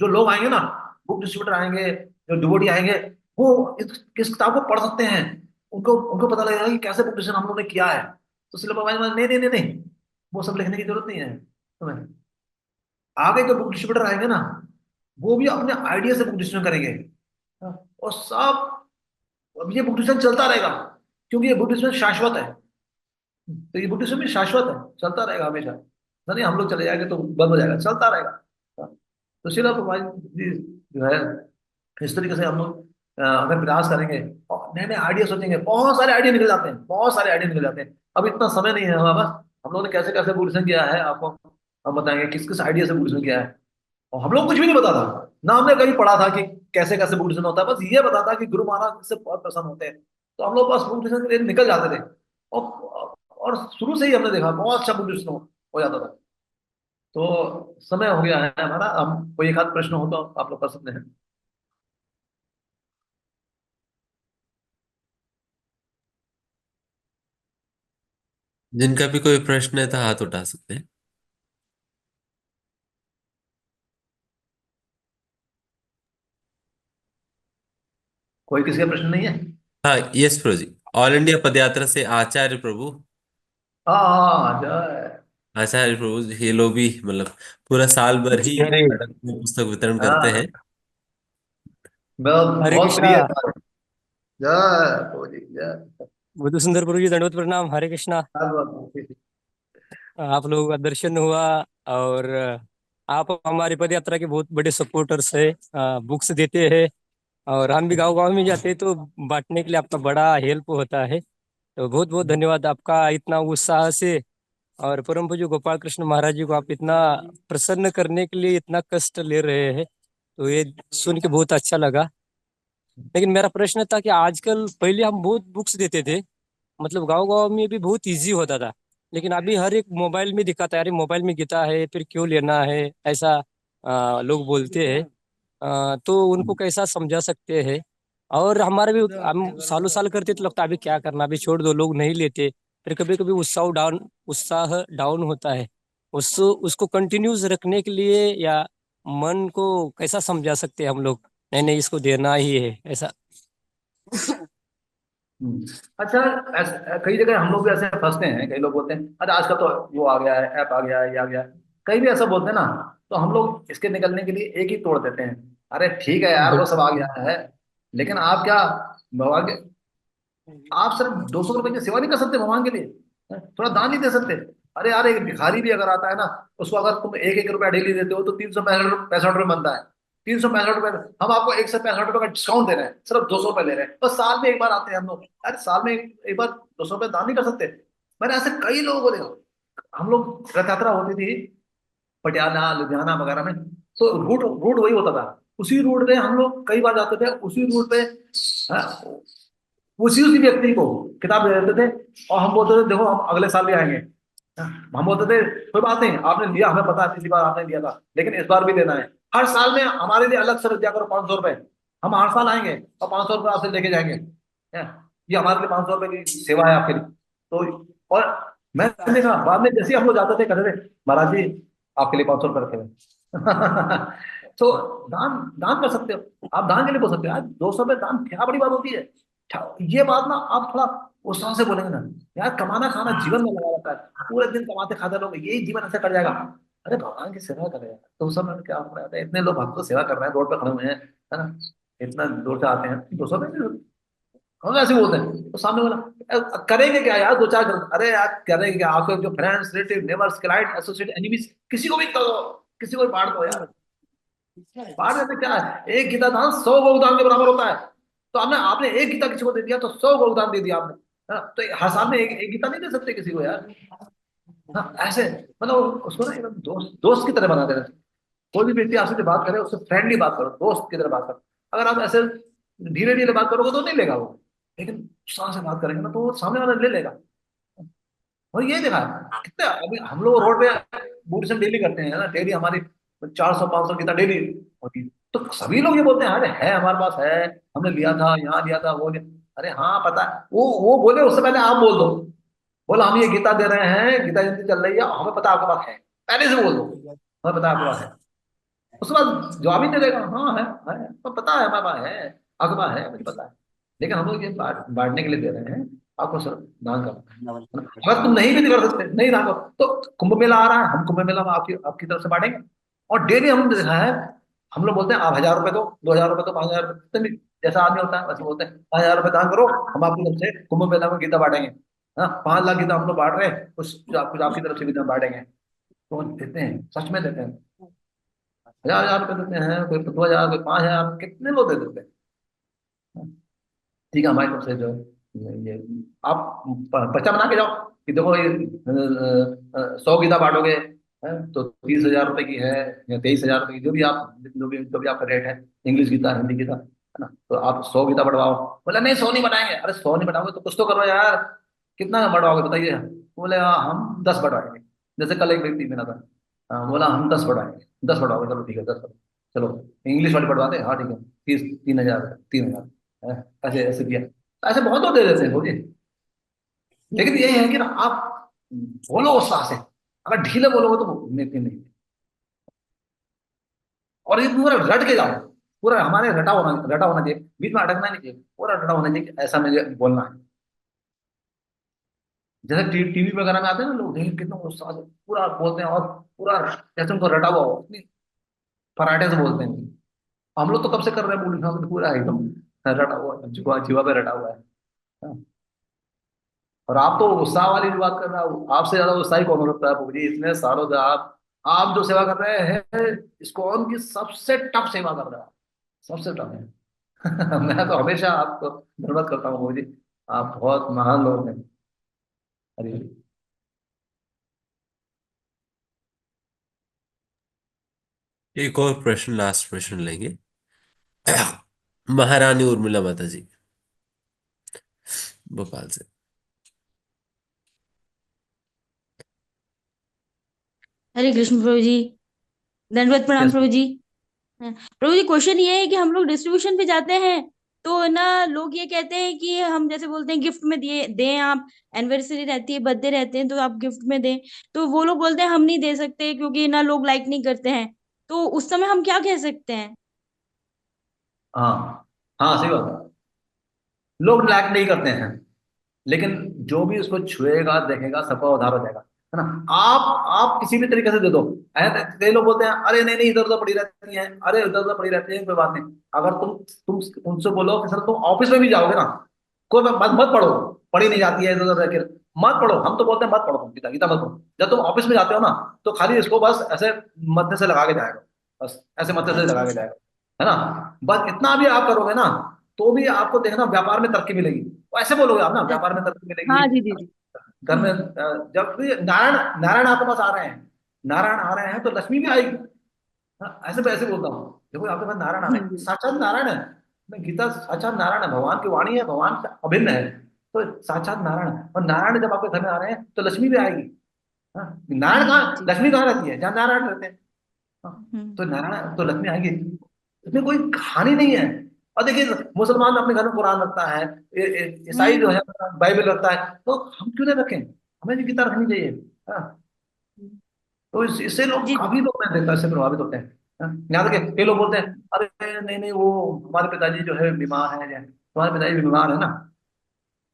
जो लोग आएंगे ना, बुक डिस्ट्रीब्यूटर आएंगे, जो डिवोटी आएंगे, वो इस किताब को पढ़ सकते हैं। उनको उनको पता लगेगा कि कैसे बुक डिस्ट्रीब्यूशन हम लोगों ने किया है। तो सिर्फ नहीं नहीं नहीं नहीं, वो सब लिखने की जरूरत नहीं है तुम्हें। आगे जो बुक डिस्ट्रीब्यूटर आएंगे ना, वो भी अपने आइडिया से बुक डिस्ट्रीब्यूशन करेंगे। हाँ, और सब, अब ये बुक डिस्ट्रीब्यूशन चलता रहेगा, क्योंकि ये बुक डिस्ट्रीब्यूशन शाश्वत है। तो ये बुक डिस्ट्रीब्यूशन भी शाश्वत है, चलता रहेगा हमेशा। नहीं हम लोग चले जाएंगे तो बंद हो जाएगा, चलता रहेगा। हाँ, तो शिला प्रभुपाद जी जो है, इस तरीके से हम लोग अगर प्रयास करेंगे और नए नए आइडिया सोचेंगे, बहुत सारे आइडिया निकल जाते हैं, बहुत सारे आइडिया निकल जाते हैं। अब इतना समय नहीं है हमारे पास, हम लोगों ने कैसे कैसे बुक किया है आपको हम बताएंगे, किस किस आइडिया से बुक किया है। और हम लोग कुछ भी नहीं पता था ना, हमने कहीं पढ़ा था कि कैसे कैसे बुक होता है, बस ये पता था कि गुरु महाराज इससे बहुत प्रसन्न होते हैं। तो हम लोग बस बुक के लिए निकल जाते थे। और शुरू से ही हमने देखा बहुत अच्छा बुक हो जाता था। तो समय हो गया है हमारा, हम कोई एक आध प्रश्न हो तो आप लोग कर सकते हैं। जिनका भी कोई प्रश्न है तो हाथ उठा सकते हैं। कोई किसी का प्रश्न नहीं है? हाँ, यस प्रभु जी। ऑल इंडिया पदयात्रा से आचार्य प्रभु, हाँ जय। आचार्य प्रभु ये लोग भी मतलब पूरा साल भर ही अरे सड़क में पुस्तक वितरण करते हैं। हाँ, बहुत हरे बहुत कृष्णा। प्रिय है। जय प्रभु जी जय। बुद्धू सुंदर गुरु जी दंडवत प्रणाम। हरे कृष्णा। धन्यवाद। आप लोगों का दर्शन हुआ, और आप हमारी पद यात्रा के बहुत बड़े सपोर्टर्स है। बुक्स देते हैं, और हम भी गांव गांव में जाते हैं तो बांटने के लिए आपका बड़ा हेल्प होता है। तो बहुत बहुत धन्यवाद आपका, इतना उत्साह से। और परम पूज्य गोपाल कृष्ण महाराज जी को आप इतना प्रसन्न करने के लिए इतना कष्ट ले रहे हैं, तो ये सुन के बहुत अच्छा लगा। लेकिन मेरा प्रश्न था कि आजकल, पहले हम बहुत बुक्स देते थे, मतलब गांव गांव में भी बहुत इजी होता था, लेकिन अभी हर एक मोबाइल में दिखाता है, अरे मोबाइल में गीता है फिर क्यों लेना है, ऐसा लोग बोलते हैं। तो उनको कैसा समझा सकते हैं? और हमारे भी, हम सालों साल करते तो लगता है अभी क्या करना, अभी छोड़ दो, लोग नहीं लेते। फिर कभी कभी उत्साह डाउन होता है। उसको कंटिन्यूस रखने के लिए, या मन को कैसा समझा सकते हैं हम लोग, नहीं नहीं इसको देना ही है, ऐसा। अच्छा, कई जगह हम लोग भी ऐसे फंसते हैं, कई लोग बोलते हैं अरे आज का तो वो आ गया है, ऐप आ गया है, ये आ गया है। कई भी ऐसा बोलते हैं ना, तो हम लोग इसके निकलने के लिए एक ही तोड़ देते हैं। अरे ठीक है यार, वो सब आ गया है, लेकिन आप क्या भगवान के, आप सिर्फ 200 रुपए की सेवा नहीं कर सकते भगवान के लिए? थोड़ा दान नहीं दे सकते? अरे यार, एक भिखारी भी अगर आता है ना, उसको अगर तुम एक एक रुपया डेली देते हो तो 365 रुपये बनता है। 365 रुपये, हम आपको 165 रुपये का डिस्काउंट दे रहे हैं, सिर्फ 200 रुपये ले रहे हैं, बस साल में एक बार आते हैं हम लोग। अरे साल में एक बार 200 रुपये दान नहीं कर सकते? मैंने ऐसे कई लोगों को देखा। हम लोग रथ यात्रा होती थी पटियाला लुधियाना वगैरह में, तो रूट रूट वही होता था। उसी रूट पे हम लोग कई बार जाते थे, उसी रूट पे हाँ, उसी उसी व्यक्ति को किताब दे देते थे, और हम बोलते थे देखो हम अगले साल भी आएंगे। हम बोलते थे कोई बात नहीं, आपने लिया, हमें पता है पिछली बार आपने लिया था, लेकिन इस बार भी देना है। हर साल में हमारे लिए अलग से रख दिया करो 500 रुपए, हम हर साल आएंगे और 500 रुपये आपसे लेके जाएंगे। ये हमारे लिए 500 रुपए की सेवा है आपके लिए। तो और मैंने कहा बाद में जैसे ही हम लोग जाते थे, कहते थे महाराज जी आपके लिए 500 रुपये रखे हुए। तो दान दान कर सकते हो, आप दान के लिए बोल सकते हो यार, 200 रुपये दान क्या बड़ी बात होती है। ये बात ना आप थोड़ा उत्साह से बोलेंगे ना, यार कमाना खाना जीवन में लगा रहता है, पूरे दिन कमाते खाते लोग यही जीवन ऐसे कर जाएगा। अरे भगवान की सेवा करेगा तो सब में क्या हो रहा है, इतने लोग भक्त को सेवा कर रहे हैं, रोड पे खड़े हुए हैं, है ना, इतना दूर से आते हैं, 200 में हम ऐसे बोलते हैं। तो सामने वाला करेंगे क्या यार, दो चार अरे यार करेंगे क्या, आपके जो friends relative neighbours client associate enemies, किसी को भी करो, किसी को भी बांट दो यार। बांट देते क्या है, एक गीता दान 100 गोदान के बराबर होता है। तो आपने आपने एक गीता किसी को दे दिया तो 100 गोदान दे दिया आपने, है ना? तो हर साल में एक गीता नहीं दे सकते किसी को यार। हाँ ऐसे, मतलब उसको ना एकदम दोस्त दोस्त की तरह बना देना। कोई भी व्यक्ति आपसे जो बात करे उससे फ्रेंडली बात करो, दोस्त की तरह बात करो। अगर आप ऐसे धीरे धीरे बात करोगे तो नहीं लेगा वो, लेकिन उत्साह से बात करेंगे ना तो वो सामने वाला ले लेगा। और ये देखा है, कितने अभी हम लोग रोड पे बूट से डेली करते हैं ना, डेली हमारी 400 500 कितना डेली होती है। तो सभी लोग ये बोलते हैं अरे है हमारे पास है, हमने लिया था, यहाँ लिया था, वो लिया। अरे हाँ पता है, वो बोले उससे पहले आप बोल दो, बोला हम ये गीता दे रहे हैं, गीता जयंती चल रही है, हमें पता है आपके पास है, पहले से बोल दो हमें पता है आपके पास है। उसके बाद जवाब ही दे देगा, हाँ है तो पता है हमारे पास है, आपके पास है, मुझे पता है। लेकिन हम लोग ये बांटने के लिए दे रहे हैं, आपको सर दान करना है ना? अगर तुम नहीं भी कर सकते, नहीं दान करो तो कुंभ मेला आ रहा है, हम कुंभ मेला में आपकी आपकी तरफ से बांटेंगे। और डेली हम देखा है, हम लोग बोलते हैं आप 1,000 रुपए दो, 2,000 रुपए दो, 5,000 रुपए, जितने भी जैसा आदमी होता है वैसे बोलते हैं 5,000 रुपए दान करो, हम आपकी तरफ से कुंभ मेला में गीता बांटेंगे। हाँ, 5 लाख गीता हम लोग बांट रहे हैं, कुछ आपकी तरफ से भी बांटेंगे। तो देते हैं, सच में देते हैं, 1,000 1,000 रुपए देते हैं, कोई 2,000, कोई 5,000, कितने लोग दे देते हैं। ठीक है, हमारी तरफ से जो ये आप पर्चा बना के जाओ कि देखो ये 100 गीता बांटोगे, तो 30,000 रुपए की है, या 23,000 रुपए की, जो भी आपका रेट है, इंग्लिश गीता, हिंदी गीता, है ना? तो आप 100 गीता बढ़वाओ। बोला नहीं 100 नहीं बनाएंगे। अरे 100 नहीं बनाओगे तो कुछ तो करो यार, कितना बढ़वाओगे बताइए। बोले हाँ हम 10 बढ़वाएंगे। जैसे कल एक व्यक्ति मिला था, बोला हम 10 बढ़वाएंगे, 10 बढ़वाओगे, चलो ठीक है 10 बढ़ाओ। चलो इंग्लिश वाली बढ़वा दे, हाँ ठीक है, 3,000, 3,000, ऐसे ऐसे किया। ऐसे बहुत लोग दे देते हैं बोलिए। लेकिन ये है कि ना आप बोलो उत्साह से, अगर ढीले बोलोगे तो वो नहीं नहीं। और ये पूरा रट के जाओ, पूरा हमारे रटा होना चाहिए, बीच में अटकना नहीं चाहिए, पूरा रटा होना चाहिए कि ऐसा मुझे बोलना है। जैसे टीवी वगैरह में आते हैं ना लोग, देखिए कितना उत्साह से पूरा बोलते हैं, और पूरा जैसे उनको रटा हुआ हो, इतनी फराटे से बोलते हैं। हम लोग तो कब से कर रहे हैं बोली, हम तो पूरा एकदम रटा हुआ है, जुआ जीवा पे रटा हुआ है। हाँ। और आप तो उत्साह वाली भी बात कर रहे हो, आपसे ज्यादा उत्साही कौन हो सकता है प्रभु जी, इतने सालों से आप जो सेवा कर रहे हैं, इस्कॉन की सबसे टफ सेवा कर रहे हो, सबसे टफ है। मैं तो हमेशा आपको धन्यवाद करता हूँ प्रभु जी, आप बहुत महान लोग हैं। अरे एक और प्रश्न, लास्ट प्रश्न लेंगे। महारानी उर्मिला माता जी, भोपाल से। हरे कृष्ण प्रभु जी। दंडवत प्रणाम यस। प्रभु जी। हाँ, प्रभु जी क्वेश्चन ये है कि हम लोग डिस्ट्रीब्यूशन पे जाते हैं तो ना लोग ये कहते हैं कि हम जैसे बोलते हैं गिफ्ट में दिए दें आप, एनिवर्सरी रहती है, बर्थडे रहते हैं तो आप गिफ्ट में दें। तो वो लोग बोलते हैं हम नहीं दे सकते क्योंकि ना लोग लाइक नहीं करते हैं। तो उस समय हम क्या कह सकते हैं? हाँ हाँ, सही बात है, लोग लाइक नहीं करते हैं, लेकिन जो भी उसको छुएगा देखेगा सबका उद्धार हो जाएगा, है ना? आप किसी भी तरीके से दे दो। कई लोग बोलते हैं अरे नहीं नहीं इधर उधर पड़ी रहती हैं, अरे इधर उधर पड़ी रहती है, कोई बात नहीं। अगर तुम उनसे बोलो कि सर तुम ऑफिस में भी जाओगे ना, कोई मत मत पढ़ो, पढ़ी नहीं जाती है इधर उधर रह के, मत पढ़ो। हम तो बोलते हैं मत पढ़ो तुम गीता, गीता मत पढ़ो। जब तुम ऑफिस में जाते हो ना, तो खाली इसको बस ऐसे मध्य से लगा के जाएगा, बस ऐसे मध्य से लगा अच्छा के अच्छा। जाएगा, है ना? बस इतना भी आप करोगे ना, तो भी आपको देखना व्यापार में तरक्की मिलेगी। वो ऐसे बोलोगे आप ना, व्यापार में तरक्की मिलेगी। हाँ जी दीदी। घर में जब भी नारायण आपके पास आ रहे हैं, नारायण आ रहे हैं तो लक्ष्मी भी आएगी। हाँ, ऐसे पैसे बोलता हूँ, देखो आपके पास नारायण आ रहे हैं, जी। साक्षात नारायण है। मैं गीता साक्षात नारायण है, भगवान की वाणी है, भगवान से अभिन्न है, तो साक्षात नारायण है। और नारायण जब आपके घर में आ रहे हैं तो लक्ष्मी भी आएगी। हाँ, नारायण कहाँ, जी। लक्ष्मी कहाँ रहती है जहाँ नारायण रहते हैं। हाँ, हम्म तो नारायण तो लक्ष्मी आएगी, इसमें कोई कहानी नहीं है। और देखिए मुसलमान अपने घर में कुरान रखता है, ईसाई जो हम्म। है बाइबल रखता है, तो हम क्यों नहीं रखें, हमें भी गीता रखनी चाहिए। हाँ, तो इससे लोग, जी काफी लोग मैं देखता हूँ इससे प्रभावित होते हैं। हाँ, यहाँ तक कि कई लोग बोलते हैं अरे नहीं नहीं वो हमारे पिताजी जो है बीमार है, या तुम्हारे पिताजी भी बीमार है ना,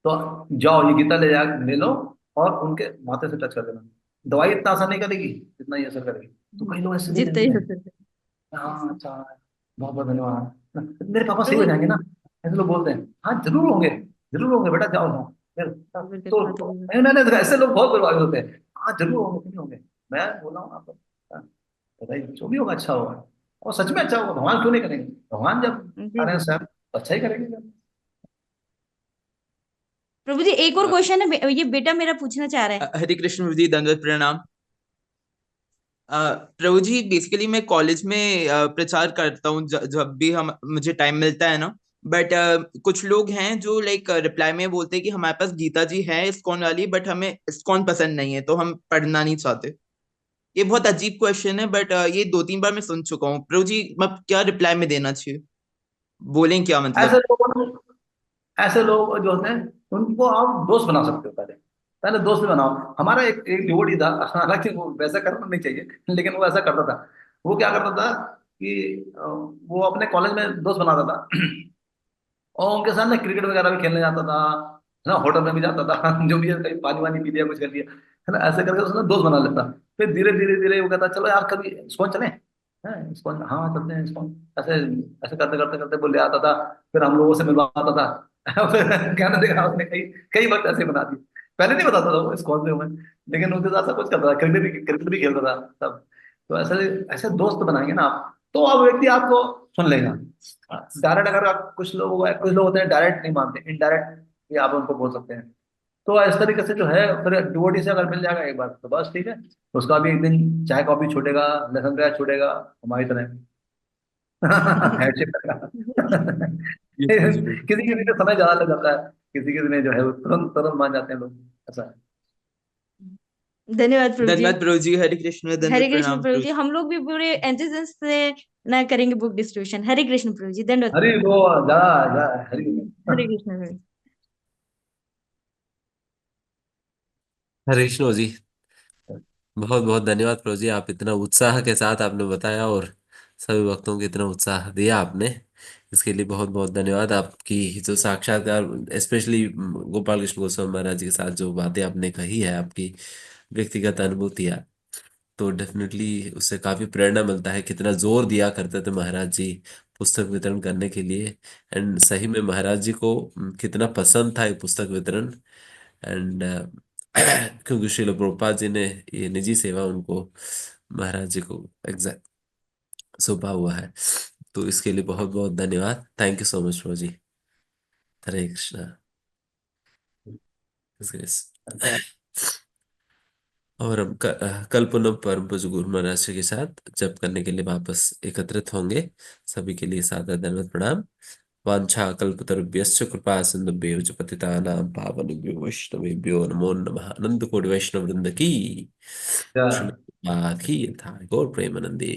तो जाओ ये गीता ले लो, और उनके माथे से टच कर देना, दवाई इतना असर नहीं करेगी जितना ये असर करेगी। तो कई लोग ऐसे भी जितना ही देते हो हैं। सके। हाँ अच्छा, बहुत बहुत धन्यवाद, मेरे पापा सही हो प्रभु जाएंगे ना, ऐसे लोग बोलते हैं। हाँ जरूर होंगे बेटा, जाओ जाओ फिर। तो मैंने ऐसे लोग बहुत प्रभावित होते हैं, हाँ जरूर होंगे, क्यों नहीं होंगे। मैं बोल रहा हूँ आपको, हाँ, बताइए जो भी होगा अच्छा होगा, और सच में अच्छा होगा, भगवान क्यों नहीं करेंगे, भगवान जब जी आ रहे हैं जी। स्वयं तो अच्छा ही करेंगे। प्रभु जी एक और अ, क्वेश्चन है, ये बेटा मेरा पूछना चाह रहा है। हरे कृष्ण विधि, दंडवत प्रणाम। प्रभु जी बेसिकली मैं कॉलेज में प्रचार करता हूँ जब भी हम मुझे टाइम मिलता है ना। बट कुछ लोग हैं जो लाइक रिप्लाई में बोलते हैं कि हमारे पास गीता जी है इस्कॉन वाली, बट हमें इस्कॉन पसंद नहीं है तो हम पढ़ना नहीं चाहते। ये बहुत अजीब क्वेश्चन है, बट ये 2-3 बार मैं सुन चुका हूँ। प्रभु जी मैं क्या रिप्लाई में देना चाहिए, बोलें क्या ऐसे मतलब? लोगों ऐसे लोग जो होते हैं उनको आप दोस्त बना सकते हो पहले। पहले दोस्त बनाओ। हमारा एक एक डिवोटी था, हालांकि वो वैसा करना नहीं चाहिए, लेकिन वो ऐसा करता था। वो क्या करता था कि वो अपने कॉलेज में दोस्त बनाता था, और उनके साथ ना क्रिकेट वगैरह भी खेलने जाता था, है ना, होटल में भी जाता था, जो भी है, कहीं पानी वानी पी लिया, कुछ कर लिया, है ना, ऐसे करके उसने दोस्त बना लेता। फिर धीरे धीरे धीरे वो कहता चलो यार कभी इस्कॉन चलें, हैं इस्कॉन, हाँ चलते हैं इस्कॉन। ऐसे ऐसे करते करते करते वो ले आता था, फिर हम लोगों से मिलवाता था। फिर कहने देगा उसने कई कई वक्त ऐसे बना दिए। पहले नहीं बताता था वो इस्कॉन से हमें, लेकिन उनके साथ सब कुछ करता था, क्रिकेट भी खेलता था सब। तो ऐसे ऐसे दोस्त बनाएंगे ना आप, तो अब व्यक्ति आपको सुन लेगा। डायरेक्ट अगर आप, कुछ लोग होते हैं डायरेक्ट नहीं मानते, इनडायरेक्ट भी आप उनको बोल सकते हैं। तो इस तरीके से जो है, फिर डिवोटी से अगर मिल जाएगा एक बार तो बस ठीक है। उसका भी एक दिन चाय कॉफी छूटेगा, लहसुन प्याज छूटेगा, हमारी तरह। हैंडशेक करेगा। ये पॉसिबल। किसी किसी का समय ज्यादा लग जाता है, किसी किसी में जो है वो तुरंत तुरंत मान जाते हैं लोग, ऐसा है। धन्यवाद प्रभु जी। धन्यवाद प्रभु जी, हरे कृष्ण, हरे दंडवत कृष्ण प्रणाम प्रभु प्रभु जी, जी। हम लोग भी पूरे एंथुसियाज्म से ना करेंगे बुक डिस्ट्रीब्यूशन। हरे कृष्ण प्रभु जी, दंडवत हरि प्रणाम। वो जा जा हरि हरे बोल। कृष्ण प्रभु जी। हरे कृष्ण जी। बहुत बहुत धन्यवाद प्रभु जी, आप इतना उत्साह के साथ आपने बताया और सभी भक्तों को इतना उत्साह दिया आपने। इसके लिए बहुत बहुत धन्यवाद। आपकी जो साक्षात्कार, स्पेशली गोपाल कृष्ण गोस्वामी महाराज जी के साथ जो बातें आपने कही है, आपकी व्यक्तिगत अनुभूतियाँ, तो डेफिनेटली उससे काफी प्रेरणा मिलता है। कितना जोर दिया करते थे महाराज जी पुस्तक वितरण करने के लिए, एंड सही में महाराज जी को कितना पसंद था ये पुस्तक वितरण। एंड क्योंकि श्रील प्रभुपाद जी ने ये निजी सेवा उनको, महाराज जी को एग्जैक्ट सौंपा हुआ है। तो इसके लिए बहुत बहुत धन्यवाद। थैंक यू सो मच प्रभु जी। हरे कृष्णा। और हम कल पुनः परम पूज्य गुरु महाराज जी के साथ जप करने के लिए वापस एकत्रित होंगे। सभी के लिए सादर धन्यवाद प्रणाम। वांछा कल्पतरुभ्यश्च कृपा सिन्धुभ्यो च पतितानां पावनेभ्यो वैष्णवेभ्यो नमो नमः। आनंद कोटि वैष्णव वृंद की जा श्रीमद् की यथा गौर प्रेमानंदे।